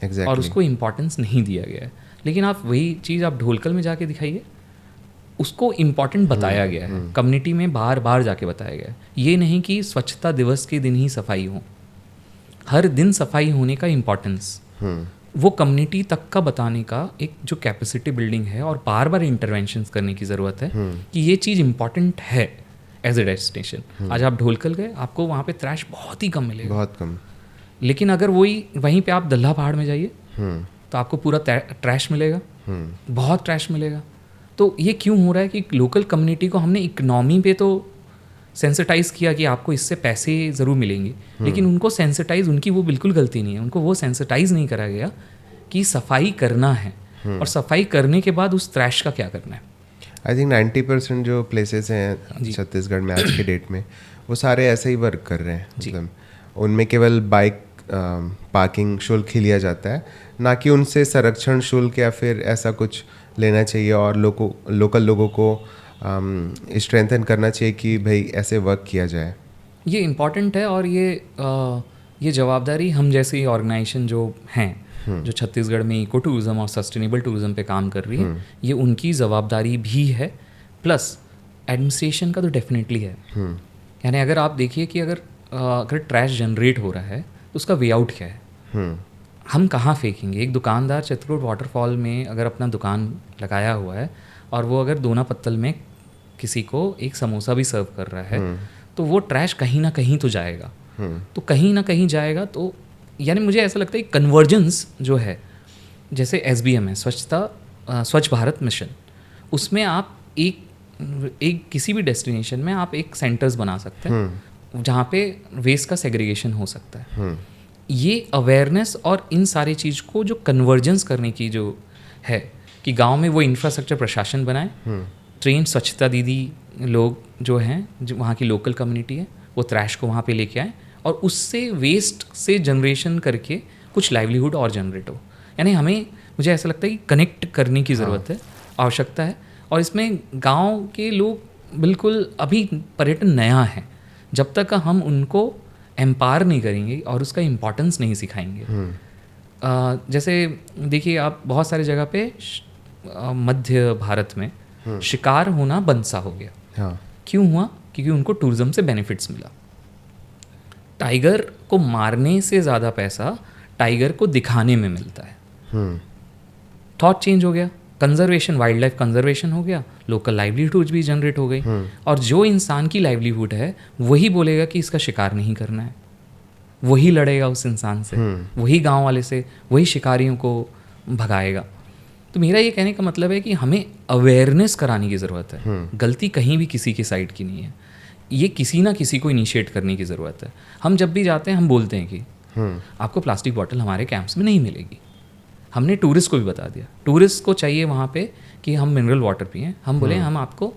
हैं और उसको इम्पोर्टेंस नहीं दिया गया है। लेकिन आप वही चीज़ आप ढोलकल में जाके दिखाइए, उसको इम्पॉर्टेंट बताया गया है, कम्युनिटी में बार बार जाके बताया गया है। ये नहीं कि स्वच्छता दिवस के दिन ही सफाई हो, हर दिन सफाई होने का इम्पोर्टेंस वो कम्युनिटी तक का बताने का एक जो कैपेसिटी बिल्डिंग है और बार बार इंटरवेंशंस करने की ज़रूरत है कि ये चीज़ इम्पॉर्टेंट है एज ए डेस्टिनेशन। आज आप ढोलकल गए, आपको वहाँ पे ट्रैश बहुत ही कम मिलेगा, बहुत कम। लेकिन अगर वहीं पे आप दल्हा पहाड़ में जाइए तो आपको पूरा ट्रैश मिलेगा, बहुत ट्रैश मिलेगा। तो ये क्यों हो रहा है कि लोकल कम्युनिटी को हमने इकनॉमी पे तो सेंसिटाइज किया कि आपको इससे पैसे ज़रूर मिलेंगे, लेकिन उनको सेंसिटाइज, उनकी वो बिल्कुल गलती नहीं है, उनको वो सेंसिटाइज नहीं करा गया कि सफाई करना है और सफाई करने के बाद उस ट्रैश का क्या करना है। आई थिंक 90% जो प्लेसेस हैं छत्तीसगढ़ में आज के डेट में वो सारे ऐसे ही वर्क कर रहे हैं। मतलब उनमें केवल बाइक पार्किंग शुल्क ही लिया जाता है, ना कि उनसे संरक्षण शुल्क या फिर ऐसा कुछ लेना चाहिए और लोकल लोगों को स्ट्रेंथन करना चाहिए कि भाई ऐसे वर्क किया जाए। ये इम्पॉर्टेंट है और ये जवाबदारी हम जैसी ऑर्गेनाइजेशन जो हैं जो छत्तीसगढ़ में इको टूरिज़्म और सस्टेनेबल टूरिज़्म पे काम कर रही है, ये उनकी जवाबदारी भी है, प्लस एडमिनिस्ट्रेशन का तो डेफिनेटली है। यानी अगर आप देखिए कि अगर ट्रैश जनरेट हो रहा है तो उसका वे आउट क्या है, हम कहाँ फेंकेंगे। एक दुकानदार चित्रकूट वाटरफॉल में अगर अपना दुकान लगाया हुआ है और वो अगर दोना पत्तल में किसी को एक समोसा भी सर्व कर रहा है तो वो ट्रैश कहीं ना कहीं तो जाएगा, तो कहीं ना कहीं जाएगा। तो यानी मुझे ऐसा लगता है कन्वर्जेंस जो है, जैसे SBM है स्वच्छ भारत मिशन, उसमें आप एक किसी भी डेस्टिनेशन में आप एक सेंटर्स बना सकते हैं जहाँ पे वेस्ट का सेग्रीगेशन हो सकता है। ये अवेयरनेस और इन सारी चीज़ को जो कन्वर्जेंस करने की जो है कि गांव में वो इंफ्रास्ट्रक्चर प्रशासन बनाए, ट्रेन स्वच्छता दीदी लोग जो हैं, जो वहाँ की लोकल कम्युनिटी है, वो ट्रैश को वहाँ पे लेके आए और उससे वेस्ट से जनरेशन करके कुछ लाइवलीहुड और जनरेट हो। यानी मुझे ऐसा लगता है कि कनेक्ट करने की ज़रूरत है, आवश्यकता है। और इसमें गांव के लोग बिल्कुल अभी पर्यटन नया है, जब तक हम उनको एम्पावर नहीं करेंगे और उसका इम्पोर्टेंस नहीं सिखाएंगे। जैसे देखिए आप बहुत सारी जगह पे मध्य भारत में शिकार होना बंद सा हो गया। क्यों हुआ? क्योंकि उनको टूरिज्म से बेनिफिट्स मिला। टाइगर को मारने से ज़्यादा पैसा टाइगर को दिखाने में मिलता है। थॉट चेंज हो गया, कंजर्वेशन, वाइल्ड लाइफ कंजर्वेशन हो गया, लोकल लाइवलीहुड भी जनरेट हो गई। और जो इंसान की लाइवलीहुड है वही बोलेगा कि इसका शिकार नहीं करना है, वही लड़ेगा उस इंसान से, वही गांव वाले से, वही शिकारियों को भगाएगा। तो मेरा ये कहने का मतलब है कि हमें अवेयरनेस कराने की ज़रूरत है। गलती कहीं भी किसी की साइड की नहीं है, ये किसी ना किसी को इनिशिएट करने की ज़रूरत है। हम जब भी जाते हैं हम बोलते हैं कि आपको प्लास्टिक बॉटल हमारे कैंप्स में नहीं मिलेगी। हमने टूरिस्ट को भी बता दिया, टूरिस्ट को चाहिए वहाँ पे कि हम मिनरल वाटर पिएं, हम बोले हम आपको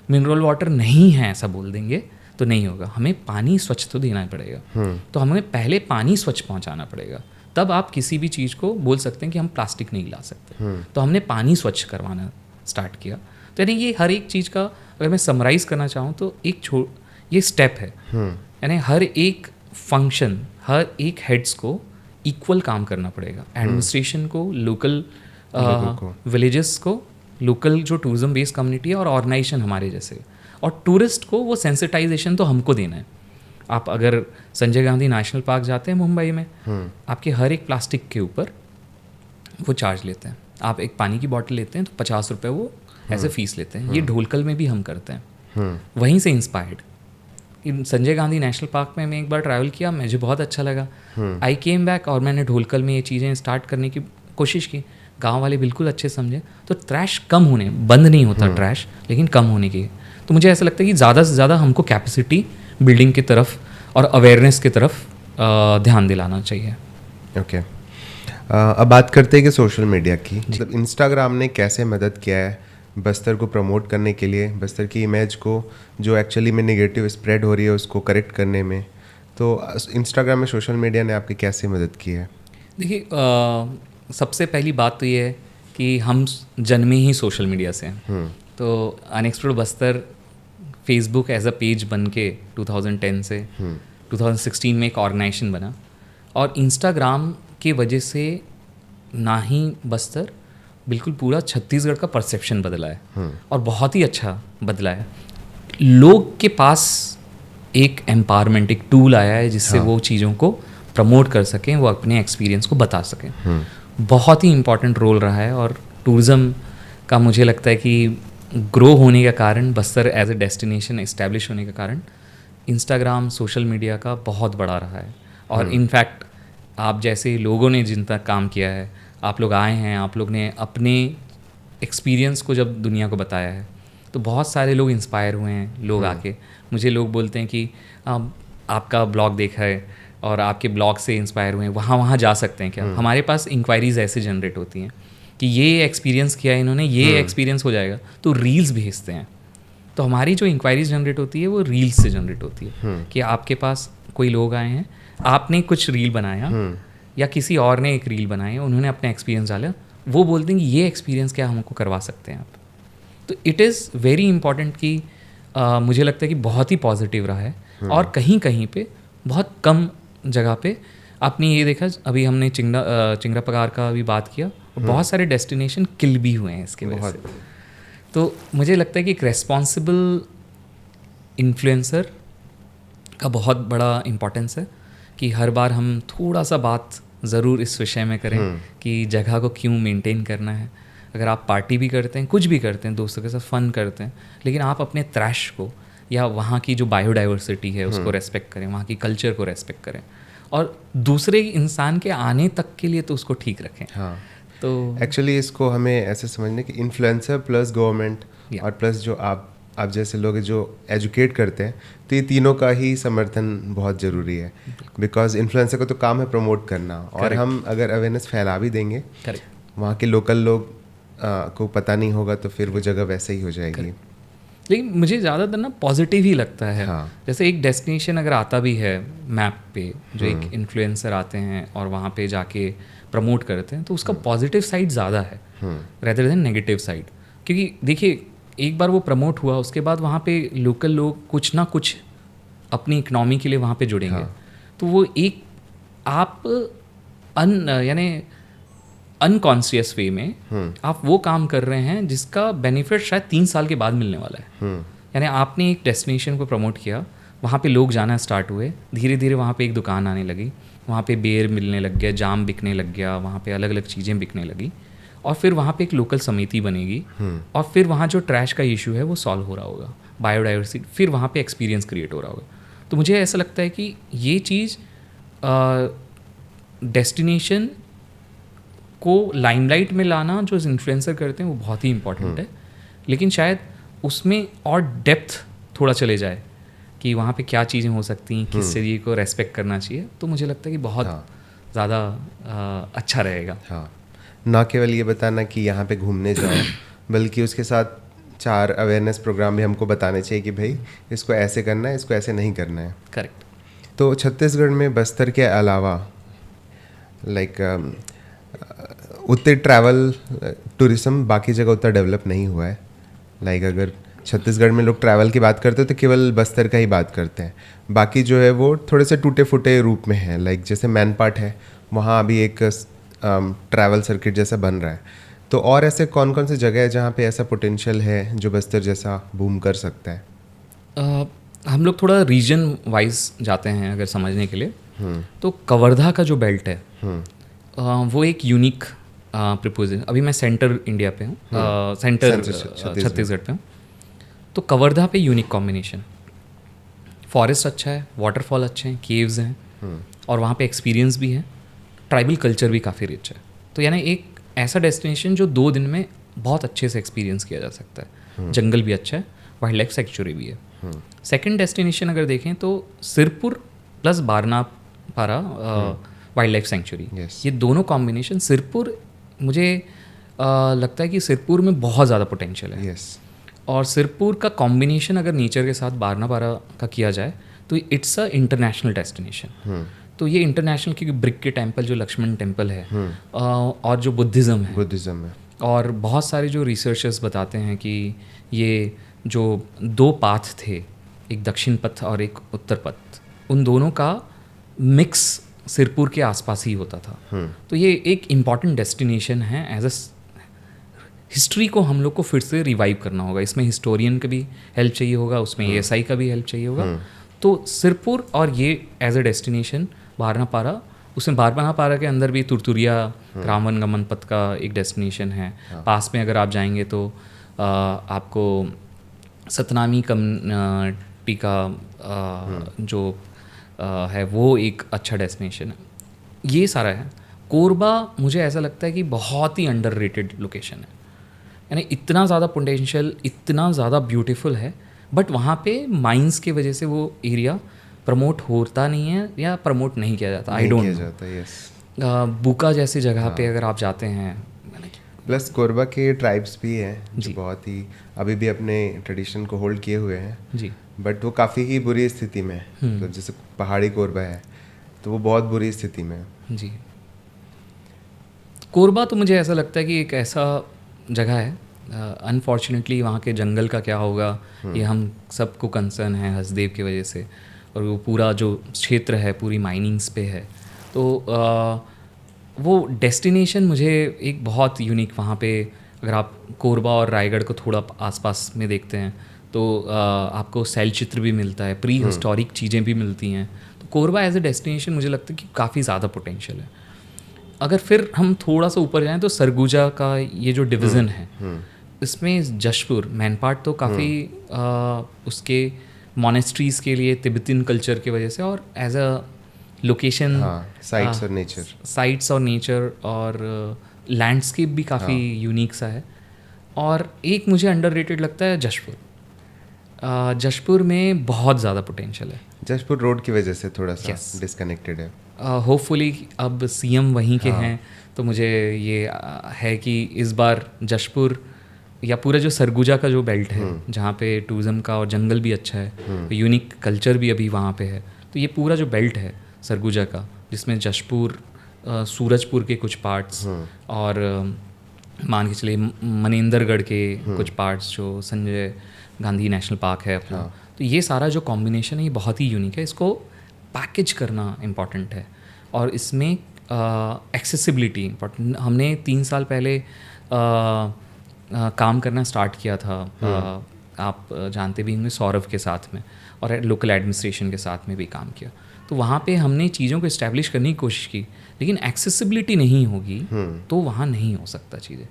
मिनरल वाटर नहीं है ऐसा बोल देंगे तो नहीं होगा, हमें पानी स्वच्छ तो देना पड़ेगा। तो हमें पहले पानी स्वच्छ पहुँचाना पड़ेगा, तब आप किसी भी चीज़ को बोल सकते हैं कि हम प्लास्टिक नहीं ला सकते। तो हमने पानी स्वच्छ करवाना स्टार्ट किया। तो यानी ये हर एक चीज़ का अगर मैं समराइज़ करना चाहूँ तो ये स्टेप है। यानी हर एक फंक्शन, हर एक हेड्स को इक्वल काम करना पड़ेगा। एडमिनिस्ट्रेशन को, लोकल विलेजेस को, लोकल जो टूरिज्म बेस्ड कम्युनिटी है और ऑर्गेनाइजेशन हमारे जैसे, और टूरिस्ट को वो सेंसिटाइजेशन तो हमको देना है। आप अगर संजय गांधी नेशनल पार्क जाते हैं मुंबई में, आपके हर एक प्लास्टिक के ऊपर वो चार्ज लेते हैं। आप एक पानी की बॉटल लेते हैं तो 50 रुपये वो ऐसे फीस लेते हैं। ये ढोलकल में भी हम करते हैं, वहीं से inspired. Sanjay Gandhi national park में मैं एक बार ट्रैवल किया, मुझे बहुत अच्छा लगा। आई केम बैक और मैंने ढोलकल में ये चीज़ें स्टार्ट करने की कोशिश की। गांव वाले बिल्कुल अच्छे समझे, तो ट्रैश कम होने, बंद नहीं होता ट्रैश, लेकिन कम होने की। तो मुझे ऐसा लगता है कि ज़्यादा से ज़्यादा हमको कैपेसिटी बिल्डिंग की तरफ और अवेयरनेस की तरफ ध्यान दिलाना चाहिए। ओके, अब बात करते हैं कि सोशल मीडिया की, मतलब इंस्टाग्राम ने कैसे मदद किया है बस्तर को प्रमोट करने के लिए, बस्तर की इमेज को जो एक्चुअली में नेगेटिव स्प्रेड हो रही है उसको करेक्ट करने में। तो इंस्टाग्राम में सोशल मीडिया ने आपकी कैसे मदद की है? देखिए सबसे पहली बात तो ये है कि हम जन्मे ही सोशल मीडिया से हैं। तो unexplored Bastar Facebook as a page बन के 2010 से 2016 में एक ऑर्गेनाइजेशन बना, और इंस्टाग्राम के वजह से ना ही बस्तर बिल्कुल पूरा छत्तीसगढ़ का परसेप्शन बदला है, और बहुत ही अच्छा बदला है। लोग के पास एक एम्पावरमेंट, एक टूल आया है जिससे वो चीज़ों को प्रमोट कर सकें, वो अपने एक्सपीरियंस को बता सकें। बहुत ही इम्पॉर्टेंट रोल रहा है, और टूरिज़्म का मुझे लगता है कि ग्रो होने का कारण, Bastar as a destination establish होने का कारण इंस्टाग्राम, सोशल मीडिया का बहुत बड़ा रहा है। और इनफैक्ट आप जैसे लोगों ने जिन तक काम किया है, आप लोग आए हैं, आप लोग ने अपने एक्सपीरियंस को जब दुनिया को बताया है, तो बहुत सारे लोग इंस्पायर हुए हैं। लोग आके मुझे लोग बोलते हैं कि आपका ब्लॉग देखा है और आपके ब्लॉग से इंस्पायर हुए हैं, वहाँ जा सकते हैं क्या? हमारे पास इंक्वायरीज ऐसे जनरेट होती हैं कि ये एक्सपीरियंस किया इन्होंने, ये एक्सपीरियंस हो जाएगा, तो रील्स भेजते हैं। तो हमारी जो इंक्वायरीज जनरेट होती है वो रील्स से जनरेट होती है कि आपके पास कोई लोग आए हैं, आपने कुछ रील बनाया या किसी और ने एक रील बनाई, उन्होंने अपना एक्सपीरियंस डाला, वो बोलते हैं कि ये एक्सपीरियंस क्या हमको करवा सकते हैं आप। तो इट इज़ वेरी इंपॉर्टेंट कि मुझे लगता है कि बहुत ही पॉजिटिव रहा है। और कहीं कहीं पे बहुत कम जगह पे आपने ये देखा, अभी हमने चिंगरा पगार का भी बात किया, बहुत सारे डेस्टिनेशन किल भी हुए हैं इसके वजह से। तो मुझे लगता है कि एक रेस्पॉन्सिबल इन्फ्लुएंसर का बहुत बड़ा इम्पोर्टेंस है कि हर बार हम थोड़ा सा बात ज़रूर इस विषय में करें कि जगह को क्यों मेंटेन करना है। अगर आप पार्टी भी करते हैं, कुछ भी करते हैं, दोस्तों के साथ फ़न करते हैं, लेकिन आप अपने ट्रैश को या वहाँ की जो बायोडाइवर्सिटी है उसको रेस्पेक्ट करें, वहाँ की कल्चर को रेस्पेक्ट करें, और दूसरे इंसान के आने तक के लिए तो उसको ठीक रखें। हाँ, तो एक्चुअली इसको हमें ऐसे समझने कि इन्फ्लुएंसर प्लस गवर्नमेंट और प्लस जो आप जैसे लोग जो एजुकेट करते हैं, तो ये तीनों का ही समर्थन बहुत ज़रूरी है। बिकॉज इन्फ्लुएंसर का तो काम है प्रमोट करना, और हम अगर अवेयरनेस फैला भी देंगे, वहाँ के लोकल लोग को पता नहीं होगा, तो फिर वो जगह वैसे ही हो जाएगी। लेकिन मुझे ज़्यादातर ना पॉजिटिव ही लगता है। हाँ। जैसे एक डेस्टिनेशन अगर आता भी है मैप पे, जो एक इन्फ्लुएंसर आते हैं और वहाँ पे जाके प्रमोट करते हैं, तो उसका पॉजिटिव साइड ज़्यादा है रेदर देन नेगेटिव साइड। क्योंकि देखिए, एक बार वो प्रमोट हुआ, उसके बाद वहाँ पे लोकल लोग कुछ ना कुछ अपनी इकनॉमी के लिए वहाँ पे जुड़ेंगे। हाँ। तो वो एक आप यानी अनकॉन्शियस वे में आप वो काम कर रहे हैं जिसका बेनिफिट शायद 3 साल के बाद मिलने वाला है। यानी आपने एक डेस्टिनेशन को प्रमोट किया, वहाँ पे लोग जाना स्टार्ट हुए, धीरे धीरे वहाँ पे एक दुकान आने लगी, वहाँ पे बेर मिलने लग गया, जाम बिकने लग गया, वहाँ पे अलग अलग चीज़ें बिकने लगी, और फिर वहाँ पे एक लोकल समिति बनेगी, और फिर वहाँ जो ट्रैश का इशू है वो सॉल्व हो रहा होगा, बायोडाइवर्सिटी, फिर वहाँ पे एक्सपीरियंस क्रिएट हो रहा होगा। तो मुझे ऐसा लगता है कि ये चीज़ डेस्टिनेशन को लाइमलाइट में लाना जो इन्फ्लुएंसर करते हैं वो बहुत ही इंपॉर्टेंट है, लेकिन शायद उसमें और डेप्थ थोड़ा चले जाए कि वहाँ पे क्या चीज़ें हो सकती हैं, किस चीज़ को रेस्पेक्ट करना चाहिए, तो मुझे लगता है कि बहुत ज़्यादा अच्छा रहेगा। हाँ, ना केवल ये बताना कि यहाँ पे घूमने जाओ, बल्कि उसके साथ 4 अवेयरनेस प्रोग्राम भी हमको बताने चाहिए कि भाई इसको ऐसे करना है, इसको ऐसे नहीं करना है। करेक्ट। तो छत्तीसगढ़ में बस्तर के अलावा लाइक उतने ट्रैवल टूरिज्म बाकी जगह उतना डेवलप नहीं हुआ है। लाइक अगर छत्तीसगढ़ में लोग ट्रैवल की बात करते हो तो केवल बस्तर का ही बात करते हैं, बाकी जो है वो थोड़े से टूटे फूटे रूप में है। लाइक जैसे मैनपाट है, वहाँ अभी एक ट्रैवल सर्किट जैसा बन रहा है। तो और ऐसे कौन कौन सी जगह है जहाँ पे ऐसा पोटेंशियल है जो बस्तर जैसा बूम कर सकता है? हम लोग थोड़ा रीजन वाइज जाते हैं अगर समझने के लिए, तो कवर्धा का जो बेल्ट है वो एक यूनिक प्रपोजल। अभी मैं सेंटर इंडिया पे हूँ, सेंटर छत्तीसगढ़ पे हूँ। तो कवर्धा पे यूनिक कॉम्बिनेशन, फॉरेस्ट अच्छा है, वाटरफॉल अच्छे हैं, केव्स हैं, और वहाँ पे एक्सपीरियंस भी है, ट्राइबल कल्चर भी काफ़ी रिच है। तो यानी एक ऐसा डेस्टिनेशन जो 2 दिन में बहुत अच्छे से एक्सपीरियंस किया जा सकता है। जंगल भी अच्छा है, वाइल्ड लाइफ सेंचुरी भी है। सेकंड डेस्टिनेशन अगर देखें तो Sirpur plus Barnawapara wildlife sanctuary, ये दोनों कॉम्बिनेशन, सिरपुर मुझे लगता है कि सिरपुर में बहुत ज़्यादा पोटेंशियल है। और सिरपुर का कॉम्बिनेशन अगर नेचर के साथ बारनापारा का किया जाए तो इट्स अ इंटरनेशनल डेस्टिनेशन। तो ये इंटरनेशनल की ब्रिक के टेम्पल जो लक्ष्मण टेम्पल है और जो बुद्धिज़्म है और बहुत सारे जो रिसर्चर्स बताते हैं कि ये जो 2 पाथ थे, एक दक्षिण पथ और एक उत्तर पथ, उन दोनों का मिक्स सिरपुर के आसपास ही होता था। तो ये एक इम्पॉर्टेंट डेस्टिनेशन है। एज अ हिस्ट्री को हम लोग को फिर से रिवाइव करना होगा। इसमें हिस्टोरियन का भी हेल्प चाहिए होगा, उसमें ASI का भी हेल्प चाहिए होगा। तो सिरपुर और ये एज अ डेस्टिनेशन बारनापारा, उसमें बारनापारा के अंदर भी तुरतुरिया रामवन गमन पथ का एक डेस्टिनेशन है। पास में अगर आप जाएंगे तो आपको सतनामी कम्युनिटी का जो है वो एक अच्छा डेस्टिनेशन है। ये सारा है। कोरबा मुझे ऐसा लगता है कि बहुत ही अंडररेटेड लोकेशन है, यानी इतना ज़्यादा पोटेंशियल, इतना ज़्यादा ब्यूटीफुल है, बट वहाँ पे माइंस की वजह से वो एरिया प्रमोट होता नहीं है या प्रमोट नहीं किया जाता। I don't know. बुका जैसी जगह पे अगर आप जाते हैं, प्लस कोरबा के ट्राइब्स भी हैं जो बहुत ही अभी भी अपने ट्रेडिशन को होल्ड किए हुए हैं जी, बट वो काफ़ी ही बुरी स्थिति में है। मतलब जैसे पहाड़ी कोरबा है तो वो बहुत बुरी स्थिति में है। जी, कोरबा तो मुझे ऐसा लगता है कि एक ऐसा जगह है, अनफॉर्चुनेटली वहाँ के जंगल का क्या होगा ये हम सबको कंसर्न है हसदेव की वजह से, और वो पूरा जो क्षेत्र है पूरी माइनिंग्स पे है। तो वो डेस्टिनेशन मुझे एक बहुत यूनिक, वहाँ पे अगर आप कोरबा और रायगढ़ को थोड़ा आसपास में देखते हैं तो आपको शैल चित्र भी मिलता है, प्री हिस्टोरिक चीज़ें भी मिलती हैं। तो कोरबा एज ए डेस्टिनेशन मुझे लगता है कि काफ़ी ज़्यादा पोटेंशियल है। अगर फिर हम थोड़ा सा ऊपर जाएं तो सरगुजा का ये जो डिवीज़न है, इसमें जशपुर मैनपाट तो काफ़ी उसके मोनेस्ट्रीज़ के लिए तिब्बतियन कल्चर की वजह से, और एज अ लोकेशन साइट्स और नेचर और लैंडस्केप भी काफ़ी यूनिक सा है। और एक मुझे अंडररेटेड लगता है जशपुर। जशपुर में बहुत ज़्यादा पोटेंशियल है। जशपुर रोड की वजह से थोड़ा सा डिस्कनेक्टेड है। होपफुली अब CM वहीं के हैं, तो मुझे ये है कि इस बार जशपुर या पूरा जो सरगुजा का जो बेल्ट है जहाँ पे टूरिज़्म का और जंगल भी अच्छा है, तो यूनिक कल्चर भी अभी वहाँ पे है, तो ये पूरा जो बेल्ट है सरगुजा का, जिसमें जशपुर, सूरजपुर के कुछ पार्ट्स और मान के चलिए मनेंद्रगढ़ के कुछ पार्ट्स, जो संजय गांधी नेशनल पार्क है अपना, तो ये सारा जो कॉम्बिनेशन है ये बहुत ही यूनिक है। इसको पैकेज करना इम्पॉर्टेंट है, और इसमें एक्सेसिबिलिटी इम्पॉर्टेंट। हमने 3 साल पहले काम करना स्टार्ट किया था, आप जानते भी होंगे, सौरभ के साथ में और लोकल एडमिनिस्ट्रेशन के साथ में भी काम किया। तो वहाँ पे हमने चीज़ों को इस्टेब्लिश करने की कोशिश की, लेकिन एक्सेसिबिलिटी नहीं होगी तो वहाँ नहीं हो सकता चीज़ें।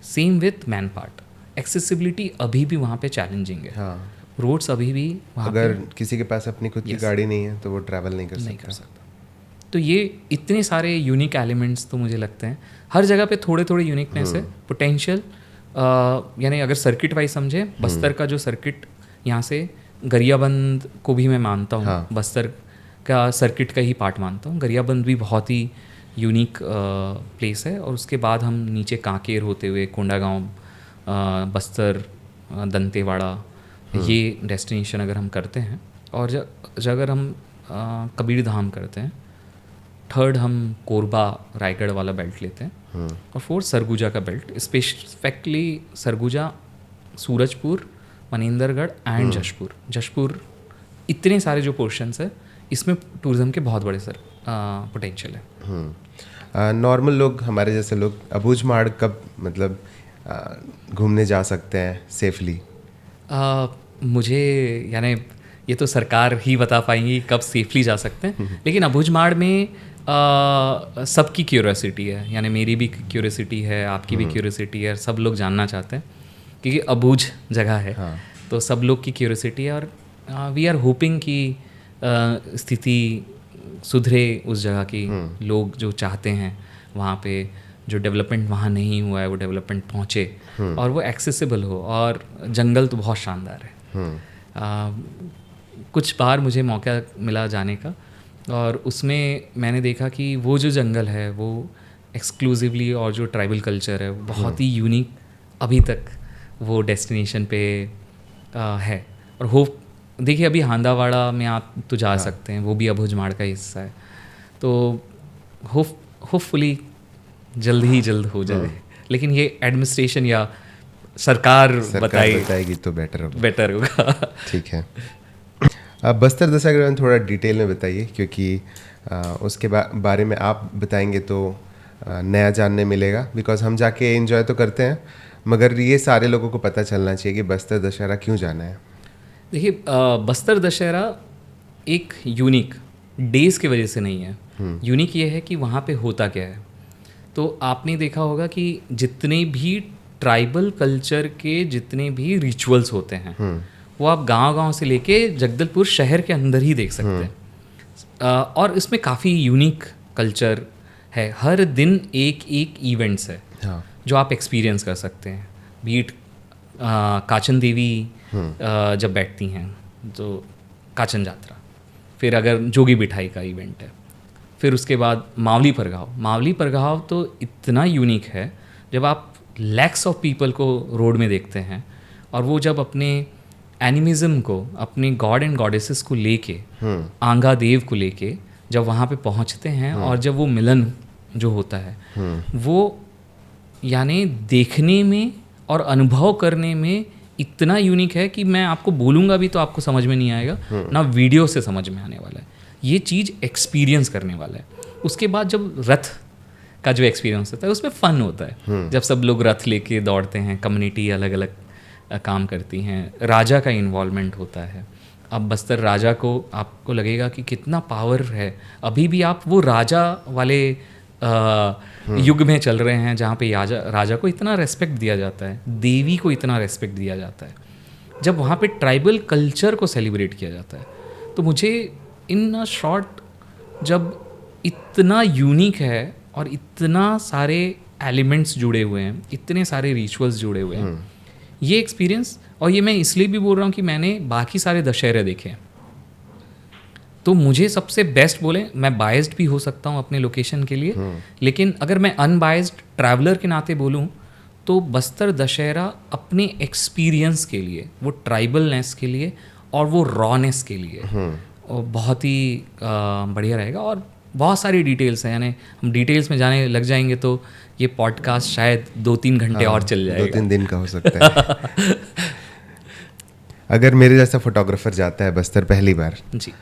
सेम विथ मैनपाट, एक्सेसिबिलिटी अभी भी वहाँ पे चैलेंजिंग है। रोड्स अभी भी वहाँ अगर किसी के पास अपनी खुद की गाड़ी नहीं है तो वो ट्रैवल नहीं कर सकता। तो ये इतने सारे यूनिक एलिमेंट्स तो मुझे लगते हैं हर जगह पे थोड़े थोड़े यूनिकनेस है, पोटेंशियल। यानी अगर सर्किट वाइज समझे, बस्तर का जो सर्किट यहाँ से गरियाबंद को भी मैं मानता हूँ, बस्तर का सर्किट का ही पार्ट मानता हूँ। गरियाबंद भी बहुत ही यूनिक प्लेस है, और उसके बाद हम नीचे कांकेर होते हुए कोंडागांव, बस्तर, दंतेवाड़ा, ये डेस्टिनेशन अगर हम करते हैं, और अगर हम कबीर धाम करते हैं, 3rd हम कोरबा रायगढ़ वाला बेल्ट लेते हैं, और 4th सरगुजा का belt, specifically Surguja, Surajpur, Manendragarh and Jashpur, इतने सारे जो पोर्शंस है इसमें टूरिज्म के बहुत बड़े पोटेंशियल है। नॉर्मल लोग, हमारे जैसे लोग अबूझमाड़ कब मतलब घूमने जा सकते हैं सेफली? मुझे यानी ये तो सरकार ही बता पाएंगी कब सेफली जा सकते हैं, लेकिन अबूझमाड़ में सबकी क्यूरियोसिटी है, यानी मेरी भी क्यूरियोसिटी है, आपकी भी क्यूरियोसिटी है, सब लोग जानना चाहते हैं क्योंकि अबूझ जगह है। तो सब लोग की क्यूरियोसिटी है, और वी आर होपिंग कि स्थिति सुधरे उस जगह की। लोग जो चाहते हैं वहाँ पे जो डेवलपमेंट वहाँ नहीं हुआ है वो डेवलपमेंट पहुँचे, और वो एक्सेसिबल हो, और जंगल तो बहुत शानदार है। कुछ बार मुझे मौका मिला जाने का, और उसमें मैंने देखा कि वो जो जंगल है वो एक्सक्लूसिवली, और जो ट्राइबल कल्चर है वो बहुत ही यूनिक अभी तक वो डेस्टिनेशन पे है। और होप देखिए, अभी हांदावाड़ा में आप तो जा सकते हैं, वो भी अबूझमाड़ का हिस्सा है। तो होपफुली जल्द हो जाए। लेकिन ये एडमिनिस्ट्रेशन या सरकार बताएगी तो बेटर होगा। ठीक है। अब बस्तर दशहरा के बारे में थोड़ा डिटेल में बताइए, क्योंकि उसके बारे में आप बताएंगे तो नया जानने मिलेगा। बिकॉज हम जाके एंजॉय तो करते हैं, मगर ये सारे लोगों को पता चलना चाहिए कि बस्तर दशहरा क्यों जाना है। देखिए, बस्तर दशहरा एक यूनिक डेज़ की वजह से नहीं है। यूनिक ये है कि वहाँ पे होता क्या है। तो आपने देखा होगा कि जितने भी ट्राइबल कल्चर के जितने भी रिचुअल्स होते हैं वो आप गांव-गांव से लेके जगदलपुर शहर के अंदर ही देख सकते हैं। और इसमें काफ़ी यूनिक कल्चर है। हर दिन एक इवेंट्स है जो आप एक्सपीरियंस कर सकते हैं। बीट काचन देवी जब बैठती हैं तो काचन यात्रा, फिर अगर जोगी बिठाई का इवेंट है, फिर उसके बाद मावली परगाव तो इतना यूनिक है। जब आप लैक्स ऑफ पीपल को रोड में देखते हैं और वो जब अपने एनिमिज्म को, अपने गॉड एंड गॉडेसेस को लेके, आंगा देव को लेके जब वहाँ पे पहुँचते हैं और जब वो मिलन जो होता है वो यानी देखने में और अनुभव करने में इतना यूनिक है कि मैं आपको बोलूँगा भी तो आपको समझ में नहीं आएगा, ना वीडियो से समझ में आने वाला है। ये चीज़ एक्सपीरियंस करने वाला है। उसके बाद जब रथ का जो एक्सपीरियंस होता है उसमें फ़न होता है। जब सब लोग रथ लेके दौड़ते हैं, कम्युनिटी अलग अलग काम करती हैं, राजा का इन्वॉल्वमेंट होता है। अब बस्तर राजा को आपको लगेगा कि कितना पावर है। अभी भी आप वो राजा वाले युग में चल रहे हैं जहाँ पे राजा को इतना रेस्पेक्ट दिया जाता है, देवी को इतना रेस्पेक्ट दिया जाता है, जब वहाँ पे ट्राइबल कल्चर को सेलिब्रेट किया जाता है। तो मुझे इन अ शॉर्ट, जब इतना यूनिक है और इतना सारे एलिमेंट्स जुड़े हुए हैं, इतने सारे रिचुअल्स जुड़े हुए हैं, ये एक्सपीरियंस, और ये मैं इसलिए भी बोल रहा हूँ कि मैंने बाकी सारे दशहरे देखे हैं, तो मुझे सबसे बेस्ट बोले, मैं बायस्ड भी हो सकता हूँ अपने लोकेशन के लिए, लेकिन अगर मैं अनबायस्ड ट्रैवलर के नाते बोलूँ तो बस्तर दशहरा अपने एक्सपीरियंस के लिए, वो ट्राइबलनेस के लिए और वो रॉनेस के लिए और बहुत ही बढ़िया रहेगा। और बहुत सारी डिटेल्स हैं, यानी हम डिटेल्स में जाने लग जाएंगे तो ये पॉडकास्ट शायद 2-3 घंटे और चल जाएगा, 2-3 दिन का हो सकता है। अगर मेरे जैसा फोटोग्राफर जाता है बस्तर पहली बार जी,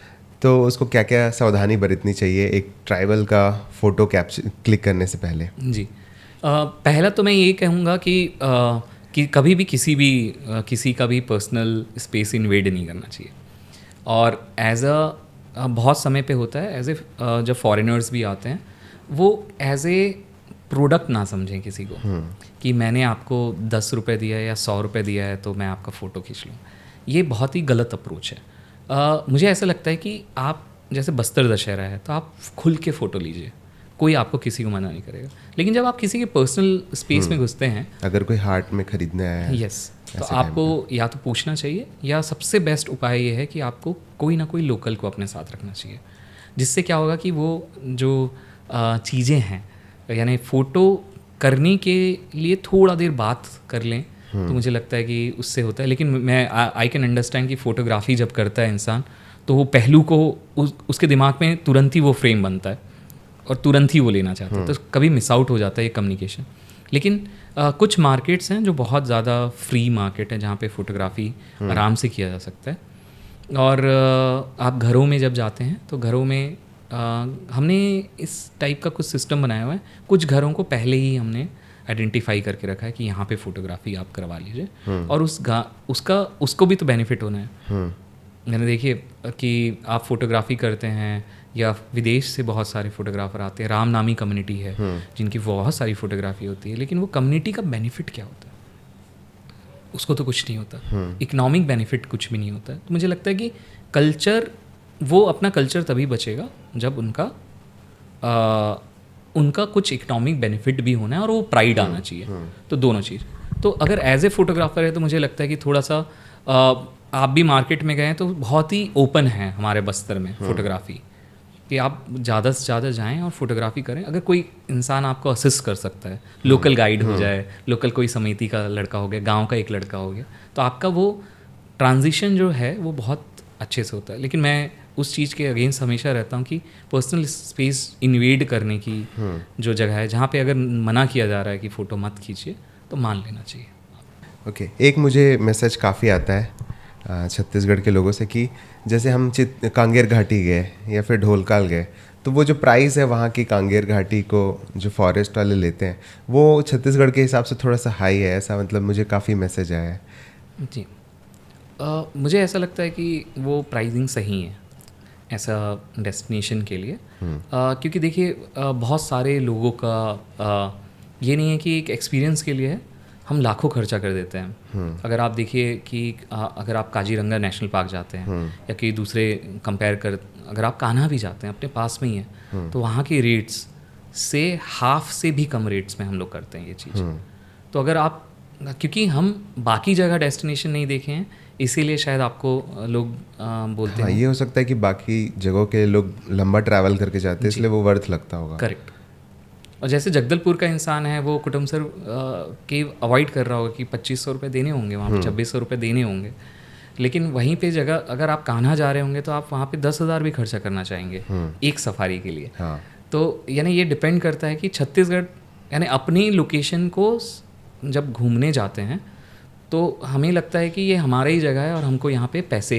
तो उसको क्या क्या सावधानी बरतनी चाहिए एक ट्राइबल का फ़ोटो क्लिक करने से पहले? जी, पहला तो मैं ये कहूँगा कि कभी भी किसी का भी पर्सनल स्पेस इन्वेड नहीं करना चाहिए। और बहुत समय पे होता है एज ए जब फॉरेनर्स भी आते हैं वो एज ए प्रोडक्ट ना समझें किसी को कि मैंने आपको 10 रुपये दिया है या 100 रुपये दिया है तो मैं आपका फ़ोटो खींच लूँ। ये बहुत ही गलत अप्रोच है। मुझे ऐसा लगता है कि आप जैसे बस्तर दशहरा है तो आप खुल के फ़ोटो लीजिए, कोई आपको किसी को मना नहीं करेगा। लेकिन जब आप किसी के पर्सनल स्पेस में घुसते हैं, अगर कोई हार्ट में खरीदना है, यस, तो आपको या तो पूछना चाहिए, या सबसे बेस्ट उपाय ये है कि आपको कोई ना कोई लोकल को अपने साथ रखना चाहिए, जिससे क्या होगा कि वो जो चीज़ें हैं, यानी फ़ोटो करने के लिए थोड़ा देर बात कर लें तो मुझे लगता है कि उससे होता है। लेकिन मैं आई कैन अंडरस्टैंड कि फ़ोटोग्राफी जब करता है इंसान तो वो पहलू को उसके दिमाग में तुरंत ही वो फ्रेम बनता है और तुरंत ही वो लेना चाहता है, तो कभी मिस आउट हो जाता है ये कम्युनिकेशन। लेकिन कुछ मार्केट्स हैं जो बहुत ज़्यादा फ्री मार्केट है जहाँ पे फ़ोटोग्राफी आराम से किया जा सकता है। और आप घरों में जब जाते हैं तो घरों में हमने इस टाइप का कुछ सिस्टम बनाया हुआ है। कुछ घरों को पहले ही हमने आइडेंटिफाई करके रखा है कि यहाँ पे फ़ोटोग्राफी आप करवा लीजिए, और उसको भी तो बेनिफिट होना है। मैंने देखिए कि आप फोटोग्राफी करते हैं या विदेश से बहुत सारे फोटोग्राफर आते हैं, राम नामी कम्युनिटी है जिनकी बहुत सारी फोटोग्राफी होती है, लेकिन वो कम्युनिटी का बेनिफिट क्या होता है? उसको तो कुछ नहीं होता, इकोनॉमिक बेनिफिट कुछ भी नहीं होता है। तो मुझे लगता है कि कल्चर, वो अपना कल्चर तभी बचेगा जब उनका कुछ इकोनॉमिक बेनिफिट भी होना है और वो प्राइड आना चाहिए। तो दोनों चीज़। तो अगर एज ए फोटोग्राफर है तो मुझे लगता है कि थोड़ा सा आप भी मार्केट में गए तो बहुत ही ओपन है हमारे बस्तर में फोटोग्राफी, कि आप ज़्यादा से ज़्यादा जाएं और फोटोग्राफी करें। अगर कोई इंसान आपको असिस्ट कर सकता है, लोकल गाइड हो जाए, लोकल कोई समिति का लड़का हो गया, गांव का एक लड़का हो गया, तो आपका वो ट्रांजिशन जो है वो बहुत अच्छे से होता है। लेकिन मैं उस चीज़ के अगेंस्ट हमेशा रहता हूँ कि पर्सनल स्पेस इन्वेड करने की जो जगह है, जहाँ पे अगर मना किया जा रहा है कि फ़ोटो मत खींचिए, तो मान लेना चाहिए। ओके एक मुझे मैसेज काफ़ी आता है छत्तीसगढ़ के लोगों से कि जैसे हम कांगेर घाटी गए या फिर ढोलकाल गए, तो वो जो प्राइस है वहाँ की कांगेर घाटी को जो फॉरेस्ट वाले लेते हैं वो छत्तीसगढ़ के हिसाब से थोड़ा सा हाई है, ऐसा मतलब मुझे काफ़ी मैसेज आया है। जी, मुझे ऐसा लगता है कि वो प्राइसिंग सही है ऐसा डेस्टिनेशन के लिए, क्योंकि देखिए बहुत सारे लोगों का ये नहीं है कि एक एक्सपीरियंस के लिए हम लाखों खर्चा कर देते हैं। अगर आप देखिए कि अगर आप काजीरंगा नेशनल पार्क जाते हैं या कई दूसरे कंपेयर कर, अगर आप कान्हा भी जाते हैं, अपने पास में ही है, तो वहाँ के रेट्स से हाफ से भी कम रेट्स में हम लोग करते हैं ये चीज़। तो अगर आप, क्योंकि हम बाकी जगह डेस्टिनेशन नहीं देखे हैं, इसीलिए शायद आपको लोग बोलते हैं। ये हो सकता है कि बाकी जगहों के लोग लंबा ट्रैवल करके जाते हैं, इसलिए वो वर्थ लगता होगा। करेक्ट। और जैसे जगदलपुर का इंसान है, वो कुटुमसर के अवॉइड कर रहा होगा कि 2500 रुपये देने होंगे, वहाँ पे 2600 रुपये देने होंगे, लेकिन वहीं पे जगह अगर आप कान्हा जा रहे होंगे तो आप वहाँ पे 10,000 भी खर्चा करना चाहेंगे एक सफारी के लिए। हाँ। तो यानी ये डिपेंड करता है कि छत्तीसगढ़ यानी अपनी लोकेशन को जब घूमने जाते हैं तो हमें लगता है कि ये हमारा ही जगह है और हमको यहाँ पे पैसे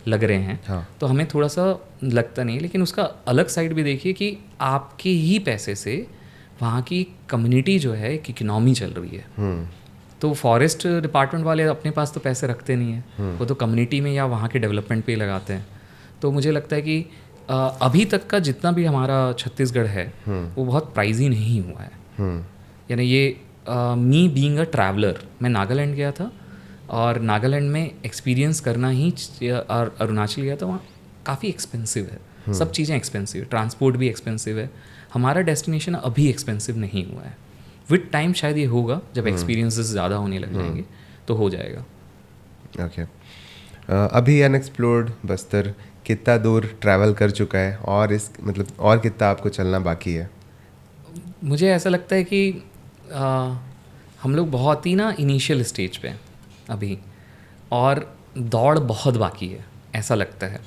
लग रहे हैं। हाँ। तो हमें थोड़ा सा लगता नहीं, लेकिन उसका अलग साइड भी देखिए कि आपके ही पैसे से वहाँ की कम्युनिटी जो है एक इकनॉमी चल रही है। तो फॉरेस्ट डिपार्टमेंट वाले अपने पास तो पैसे रखते नहीं हैं, वो तो कम्युनिटी में या वहाँ के डेवलपमेंट पे ही लगाते हैं। तो मुझे लगता है कि अभी तक का जितना भी हमारा छत्तीसगढ़ है वो बहुत प्राइजी नहीं हुआ है। यानी ये मी बीइंग अ ट्रैवलर, मैं नागालैंड गया था और नागालैंड में एक्सपीरियंस करना ही, और अरुणाचल गया था, वहाँ काफ़ी एक्सपेंसिव है, सब चीज़ें एक्सपेंसिव है, ट्रांसपोर्ट भी एक्सपेंसिव है। हमारा डेस्टिनेशन अभी एक्सपेंसिव नहीं हुआ है, विद टाइम शायद ये होगा, जब एक्सपीरियंसेस ज़्यादा होने लग जाएंगे तो हो जाएगा। ओके अभी अनएक्सप्लोर्ड बस्तर कितना दूर ट्रैवल कर चुका है और इस मतलब और कितना आपको चलना बाकी है? मुझे ऐसा लगता है कि हम लोग बहुत ही ना इनिशियल स्टेज पे हैं अभी, और दौड़ बहुत बाकी है। ऐसा लगता है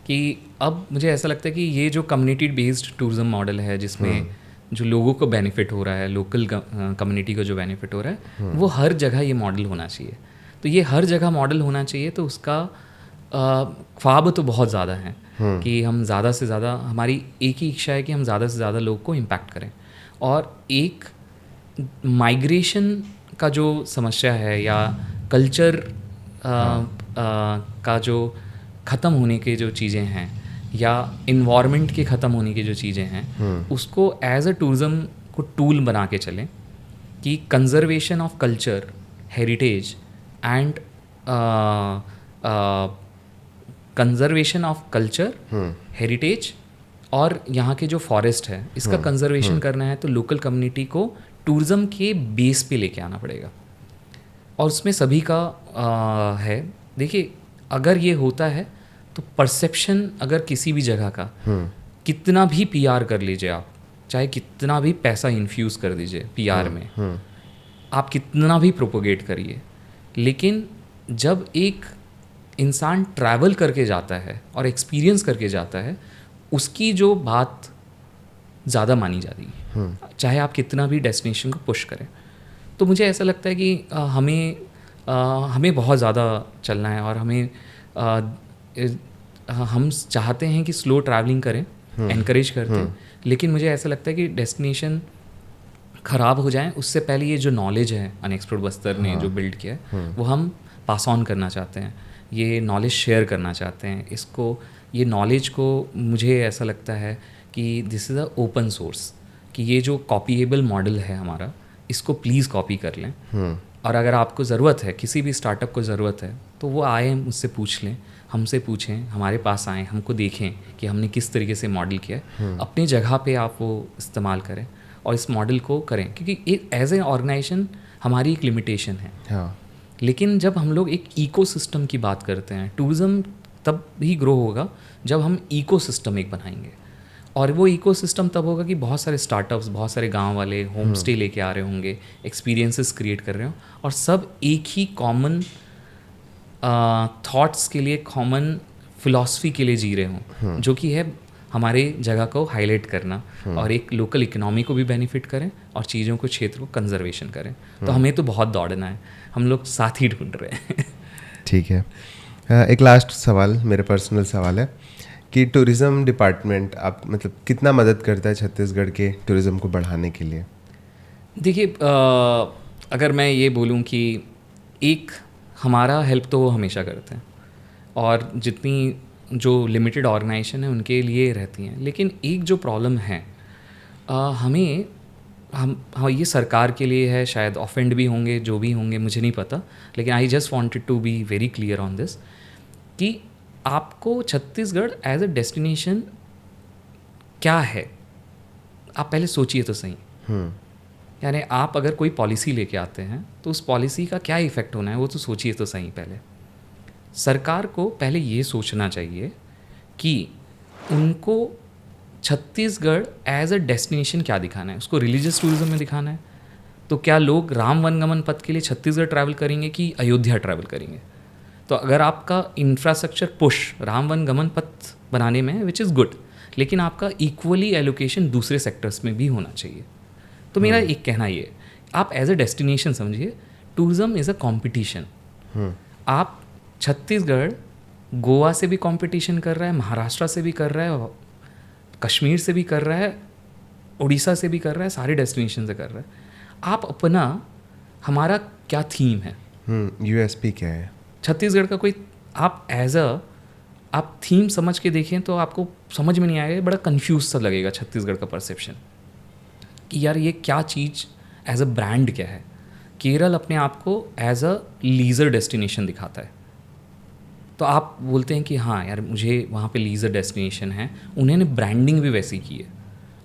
कि अब मुझे ऐसा लगता है कि ये जो कम्युनिटी बेस्ड टूरिज्म मॉडल है, जिसमें जो लोगों को बेनिफिट हो रहा है, लोकल कम्युनिटी को जो बेनिफिट हो रहा है, वो हर जगह ये मॉडल होना चाहिए। तो ये हर जगह मॉडल होना चाहिए, तो उसका ख्वाब तो बहुत ज़्यादा है कि हम ज़्यादा से ज़्यादा, हमारी एक ही इच्छा है कि हम ज़्यादा से ज़्यादा लोग को इम्पैक्ट करें। और एक माइग्रेशन का जो समस्या है या कल्चर का जो ख़त्म होने के जो चीज़ें हैं या इन्वायरमेंट के ख़त्म होने की जो चीज़ें हैं, उसको एज अ टूरिज़म को टूल बना के चलें कि conservation of culture, heritage and conservation of culture, heritage और यहाँ के जो फॉरेस्ट है, इसका कंजर्वेशन करना है तो लोकल कम्युनिटी को टूरिज़्म के बेस पे लेके आना पड़ेगा। और उसमें सभी का है। देखिए, अगर ये होता है तो परसेप्शन, अगर किसी भी जगह का कितना भी पीआर कर लीजिए आप, चाहे कितना भी पैसा इन्फ्यूज़ कर दीजिए पीआर में, आप कितना भी प्रोपोगेट करिए, लेकिन जब एक इंसान ट्रैवल करके जाता है और एक्सपीरियंस करके जाता है, उसकी जो बात ज़्यादा मानी जाती है, चाहे आप कितना भी डेस्टिनेशन को पुश करें। तो मुझे ऐसा लगता है कि हमें बहुत ज़्यादा चलना है और हम चाहते हैं कि स्लो ट्रैवलिंग करें, एनकरेज करते हैं, लेकिन मुझे ऐसा लगता है कि डेस्टिनेशन ख़राब हो जाए उससे पहले ये जो नॉलेज है अनएक्सप्लोर्ड बस्तर ने जो बिल्ड किया है, वो हम पास ऑन करना चाहते हैं, ये नॉलेज शेयर करना चाहते हैं। ये नॉलेज को मुझे ऐसा लगता है कि this is a open source, कि ये जो कॉपीएबल मॉडल है हमारा, इसको प्लीज़ कॉपी कर लें। और अगर आपको ज़रूरत है, किसी भी स्टार्टअप को ज़रूरत है, तो वो आए, मुझसे पूछ लें, हमसे पूछें, हमारे पास आएँ, हमको देखें कि हमने किस तरीके से मॉडल किया है। अपनी जगह पे आप वो इस्तेमाल करें और इस मॉडल को करें, क्योंकि एक एज ए ऑर्गेनाइजेशन हमारी एक लिमिटेशन है। हाँ। लेकिन जब हम लोग एक इकोसिस्टम की बात करते हैं, टूरिज़्म तब ही ग्रो होगा जब हम इकोसिस्टम एक बनाएंगे। और वो इकोसिस्टम तब होगा कि बहुत सारे स्टार्टअप्स, बहुत सारे गांव वाले होम स्टे लेके आ रहे होंगे, एक्सपीरियंसेस क्रिएट कर रहे हो, और सब एक ही कॉमन थॉट्स के लिए, कॉमन फिलॉसफी के लिए जी रहे हों, जो कि है हमारे जगह को हाईलाइट करना और एक लोकल इकोनॉमी को भी बेनिफिट करें और चीज़ों को, क्षेत्र को कंजर्वेशन करें। तो हमें तो बहुत दौड़ना है, हम लोग साथ ही ढूंढ रहे हैं। ठीक है। एक लास्ट सवाल, मेरा पर्सनल सवाल है कि टूरिज़्म डिपार्टमेंट आप मतलब कितना मदद करता है छत्तीसगढ़ के टूरिज़्म को बढ़ाने के लिए? देखिए, अगर मैं ये बोलूँ कि एक हमारा हेल्प तो वो हमेशा करते हैं और जितनी जो लिमिटेड ऑर्गेनाइजेशन है उनके लिए रहती हैं, लेकिन एक जो प्रॉब्लम है हमें हाँ, ये सरकार के लिए है, शायद ऑफेंड भी होंगे, जो भी होंगे मुझे नहीं पता, लेकिन I just wanted to be very clear on this कि आपको छत्तीसगढ़ एज अ डेस्टिनेशन क्या है, आप पहले सोचिए तो सही। यानी आप अगर कोई पॉलिसी लेके आते हैं तो उस पॉलिसी का क्या इफ़ेक्ट होना है वो तो सोचिए तो सही। पहले सरकार को पहले ये सोचना चाहिए कि उनको छत्तीसगढ़ एज अ डेस्टिनेशन क्या दिखाना है। उसको रिलीजियस टूरिज्म में दिखाना है तो क्या लोग राम वनगमन पथ के लिए छत्तीसगढ़ ट्रैवल करेंगे कि अयोध्या ट्रैवल करेंगे? तो अगर आपका इंफ्रास्ट्रक्चर पुश राम वनगमन पथ बनाने में है विच इज़ गुड, लेकिन आपका इक्वली एलोकेशन दूसरे सेक्टर्स में भी होना चाहिए। तो मेरा एक कहना ये, आप एज अ डेस्टिनेशन समझिए, टूरिज्म इज़ अ कॉम्पिटिशन। आप छत्तीसगढ़ गोवा से भी कंपटीशन कर रहा है, महाराष्ट्र से भी कर रहा है, कश्मीर से भी कर रहा है, उड़ीसा से भी कर रहा है, सारे डेस्टिनेशन से कर रहा है। आप अपना, हमारा क्या थीम है, यूएसपी क्या है छत्तीसगढ़ का कोई आप एज अ आप थीम समझ के देखें तो आपको समझ में नहीं आएगा, बड़ा कंफ्यूज सा लगेगा छत्तीसगढ़ का परसेप्शन कि यार ये क्या चीज़ एज अ ब्रांड क्या है। केरल अपने आप को एज अ लीजर डेस्टिनेशन दिखाता है, तो आप बोलते हैं कि हाँ यार मुझे वहाँ पे लीजर डेस्टिनेशन है, उन्होंने ब्रांडिंग भी वैसी की है,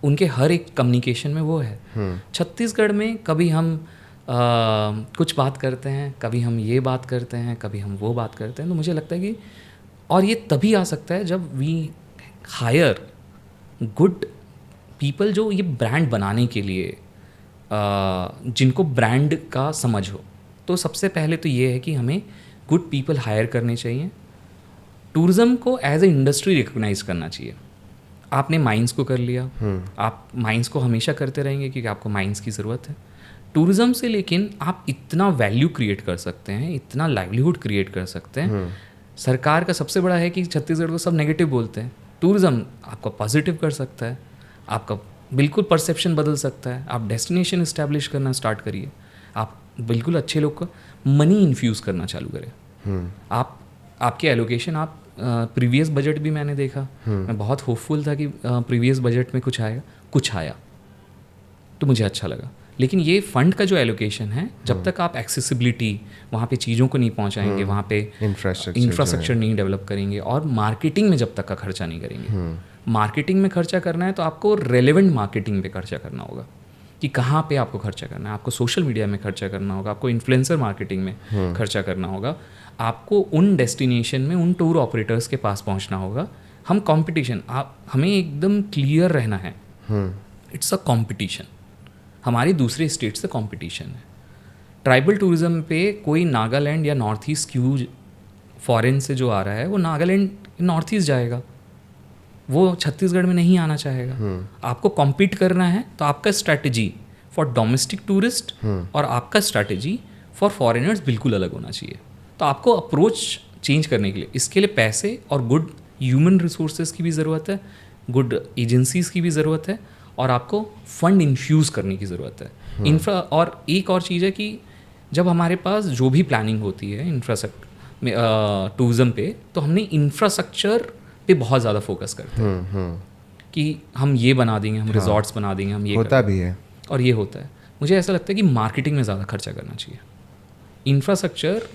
उनके हर एक कम्युनिकेशन में वो है। छत्तीसगढ़ में कभी हम कुछ बात करते हैं, कभी हम ये बात करते हैं, कभी हम वो बात करते हैं। तो मुझे लगता है कि और ये तभी आ सकता है जब वी हायर गुड पीपल जो ये ब्रांड बनाने के लिए जिनको ब्रांड का समझ हो। तो सबसे पहले तो ये है कि हमें गुड पीपल हायर करने चाहिए। टूरिज़्म को एज ए इंडस्ट्री रिकॉग्नाइज करना चाहिए। आपने माइंस को कर लिया, आप माइंस को हमेशा करते रहेंगे क्योंकि आपको माइंस की ज़रूरत है टूरिज़्म से, लेकिन आप इतना वैल्यू क्रिएट कर सकते हैं, इतना लाइवलीहुड क्रिएट कर सकते हैं। सरकार का सबसे बड़ा है कि छत्तीसगढ़ को सब नेगेटिव बोलते हैं, टूरिज़्म आपको पॉजिटिव कर सकता है, आपका बिल्कुल परसेप्शन बदल सकता है। आप डेस्टिनेशन इस्टेब्लिश करना स्टार्ट करिए, आप बिल्कुल अच्छे लोग को मनी इन्फ्यूज़ करना चालू करें। आप आपके एलोकेशन, आप प्रीवियस बजट भी मैंने देखा, मैं बहुत होपफुल था कि प्रीवियस बजट में कुछ आया तो मुझे अच्छा लगा। लेकिन ये फंड का जो एलोकेशन है, जब तक आप एक्सेसिबिलिटी वहाँ पे चीज़ों को नहीं पहुँचाएंगे, वहाँ पे इंफ्रास्ट्रक्चर नहीं डेवलप करेंगे और मार्केटिंग में जब तक का खर्चा नहीं करेंगे। मार्केटिंग में खर्चा करना है तो आपको रेलेवेंट मार्केटिंग पे खर्चा करना होगा कि कहाँ पे आपको खर्चा करना है। आपको सोशल मीडिया में खर्चा करना होगा, आपको इन्फ्लुएंसर मार्केटिंग में खर्चा करना होगा, आपको उन डेस्टिनेशन में उन टूर ऑपरेटर्स के पास पहुँचना होगा। हम कंपटीशन, हमें एकदम क्लियर रहना है, इट्स अ कंपटीशन, हमारी दूसरे स्टेट से कंपटीशन है। ट्राइबल टूरिज़्म पे कोई नागालैंड या नॉर्थ ईस्ट क्यों फॉरेन से जो आ रहा है वो नागालैंड नॉर्थ ईस्ट जाएगा, वो छत्तीसगढ़ में नहीं आना चाहेगा। आपको कॉम्पीट करना है तो आपका स्ट्रैटेजी फॉर डोमेस्टिक टूरिस्ट और आपका स्ट्रैटेजी फॉर फॉरेनर्स बिल्कुल अलग होना चाहिए। तो आपको अप्रोच चेंज करने के लिए इसके लिए पैसे और गुड ह्यूमन रिसोर्सेज की भी ज़रूरत है, गुड एजेंसीज़ की भी ज़रूरत है और आपको फंड इन्फ्यूज़ करने की ज़रूरत है। इंफ्रा और एक और चीज़ है कि जब हमारे पास जो भी प्लानिंग होती है इंफ्रास्ट्रक्चर में टूरिज़्म पे, तो हमने इंफ्रास्ट्रक्चर पे बहुत ज़्यादा फोकस करते हैं कि हम ये बना देंगे, हम रिजॉर्ट्स बना देंगे, हम ये होता भी है और ये होता है। मुझे ऐसा लगता है कि मार्केटिंग में ज़्यादा खर्चा करना चाहिए। इंफ्रास्ट्रक्चर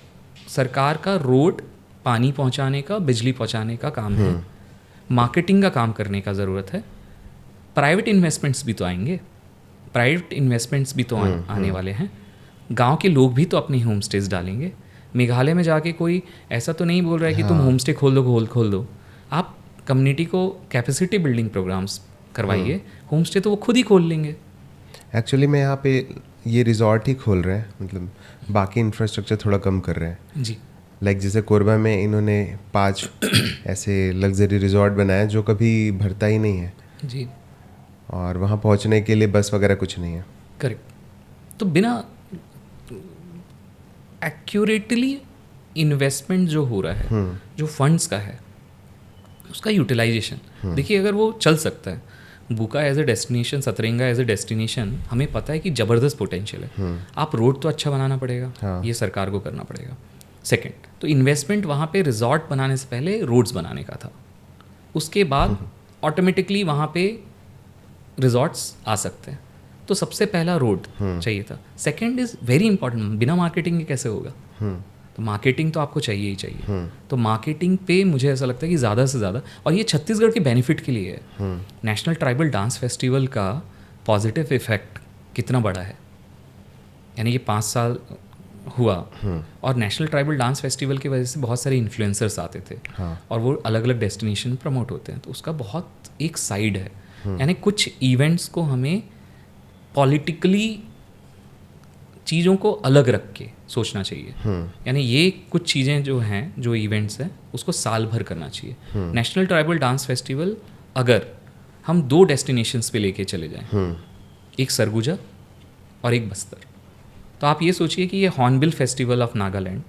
सरकार का रोड, पानी पहुंचाने का, बिजली पहुंचाने का काम है, मार्केटिंग का काम करने का ज़रूरत है। प्राइवेट इन्वेस्टमेंट्स भी तो आएंगे, प्राइवेट इन्वेस्टमेंट्स भी तो आने वाले हैं। गांव के लोग भी तो अपने होम स्टेज डालेंगे। मेघालय में जाके कोई ऐसा तो नहीं बोल रहा है कि तुम होम स्टे खोल दो। आप कम्युनिटी को कैपेसिटी बिल्डिंग प्रोग्राम्स करवाइए, होम स्टे तो वो खुद ही खोल लेंगे। एक्चुअली में यहाँ पे ये रिजॉर्ट ही खोल रहे हैं, मतलब बाकी इंफ्रास्ट्रक्चर थोड़ा कम कर रहे हैं जी। लाइक जैसे कोरबा में इन्होंने 5 ऐसे लग्जरी रिजॉर्ट बनाए जो कभी भरता ही नहीं है, जी और वहाँ पहुँचने के लिए बस वगैरह कुछ नहीं है। करेक्ट। तो बिना एक्यूरेटली इन्वेस्टमेंट जो हो रहा है, जो फंड्स का है, उसका यूटिलाइजेशन देखिए, अगर वो चल सकता है, Buka as a destination, Satranga as a destination, हमें पता है कि ज़बरदस्त पोटेंशियल है। आप रोड तो अच्छा बनाना पड़ेगा, ये सरकार को करना पड़ेगा। सेकंड, तो इन्वेस्टमेंट वहाँ पे रिजॉर्ट बनाने से पहले रोड्स बनाने का था, उसके बाद ऑटोमेटिकली वहाँ पे रिजॉर्ट्स आ सकते हैं। तो सबसे पहला रोड चाहिए था। सेकंड इज़ वेरी इंपॉर्टेंट, बिना मार्केटिंग के कैसे होगा? तो मार्केटिंग तो आपको चाहिए ही चाहिए। तो मार्केटिंग पे मुझे ऐसा लगता है कि ज़्यादा से ज़्यादा, और ये छत्तीसगढ़ के बेनिफिट के लिए है। नेशनल ट्राइबल डांस फेस्टिवल का पॉजिटिव इफेक्ट कितना बड़ा है, यानी कि 5 साल हुआ और नेशनल ट्राइबल डांस फेस्टिवल की वजह से बहुत सारे इन्फ्लुएंसर्स आते थे, और वो अलग अलग डेस्टिनेशन प्रमोट होते हैं। तो उसका बहुत एक साइड है, यानी कुछ इवेंट्स को हमें पॉलिटिकली चीज़ों को अलग रख के सोचना चाहिए। यानी ये कुछ चीज़ें जो हैं, जो इवेंट्स हैं, उसको साल भर करना चाहिए। नेशनल ट्राइबल डांस फेस्टिवल अगर हम 2 डेस्टिनेशंस पे लेके चले जाएं, एक सरगुजा और एक बस्तर, तो आप ये सोचिए कि ये हॉर्नबिल फेस्टिवल ऑफ नागालैंड,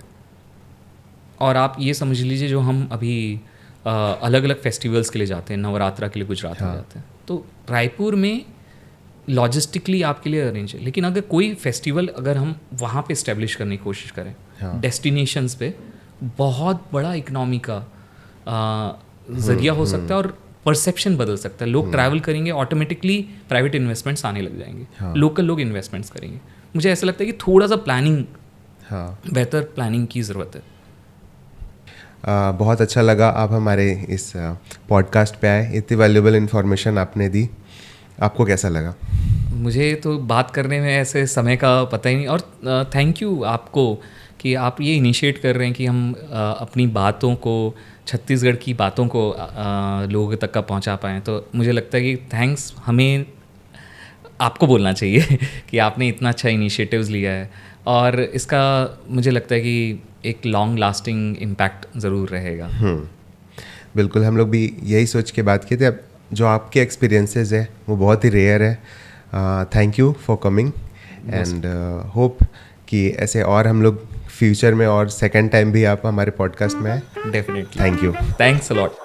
और आप ये समझ लीजिए जो हम अभी अलग अलग फेस्टिवल्स के लिए जाते हैं, नवरात्रा के लिए गुजरात में जाते हैं, तो रायपुर में लॉजिस्टिकली आपके लिए अरेंज है। लेकिन अगर कोई फेस्टिवल अगर हम वहाँ पे इस्टेब्लिश करने की कोशिश करें, डेस्टिनेशंस पे, बहुत बड़ा इकनॉमी का ज़रिया हो सकता है, और परसेप्शन बदल सकता है। लोग ट्रैवल करेंगे, ऑटोमेटिकली प्राइवेट इन्वेस्टमेंट्स आने लग जाएंगे, लोकल लोग इन्वेस्टमेंट्स करेंगे। मुझे ऐसा लगता है कि थोड़ा सा प्लानिंग, बेहतर प्लानिंग की ज़रूरत है। बहुत अच्छा लगा आप हमारे इस पॉडकास्ट पे आए, इतनी वैल्यूएबल इन्फॉर्मेशन आपने दी। आपको कैसा लगा? मुझे तो बात करने में ऐसे समय का पता ही नहीं, और थैंक यू आपको कि आप ये इनिशिएट कर रहे हैं कि हम अपनी बातों को, छत्तीसगढ़ की बातों को लोगों तक का पहुंचा पाएँ। तो मुझे लगता है कि थैंक्स हमें आपको बोलना चाहिए कि आपने इतना अच्छा इनिशिएटिव्स लिया है, और इसका मुझे लगता है कि एक लॉन्ग लास्टिंग इम्पैक्ट ज़रूर रहेगा। बिल्कुल, हम लोग भी यही सोच के बात की थी। अब जो आपके एक्सपीरियंसेस है वो बहुत ही रेयर है। Thank you for coming, and hope कि ऐसे और हम लोग फ्यूचर में और सेकंड टाइम भी आप हमारे पॉडकास्ट में आए। Definitely. Thank you. Thanks a lot.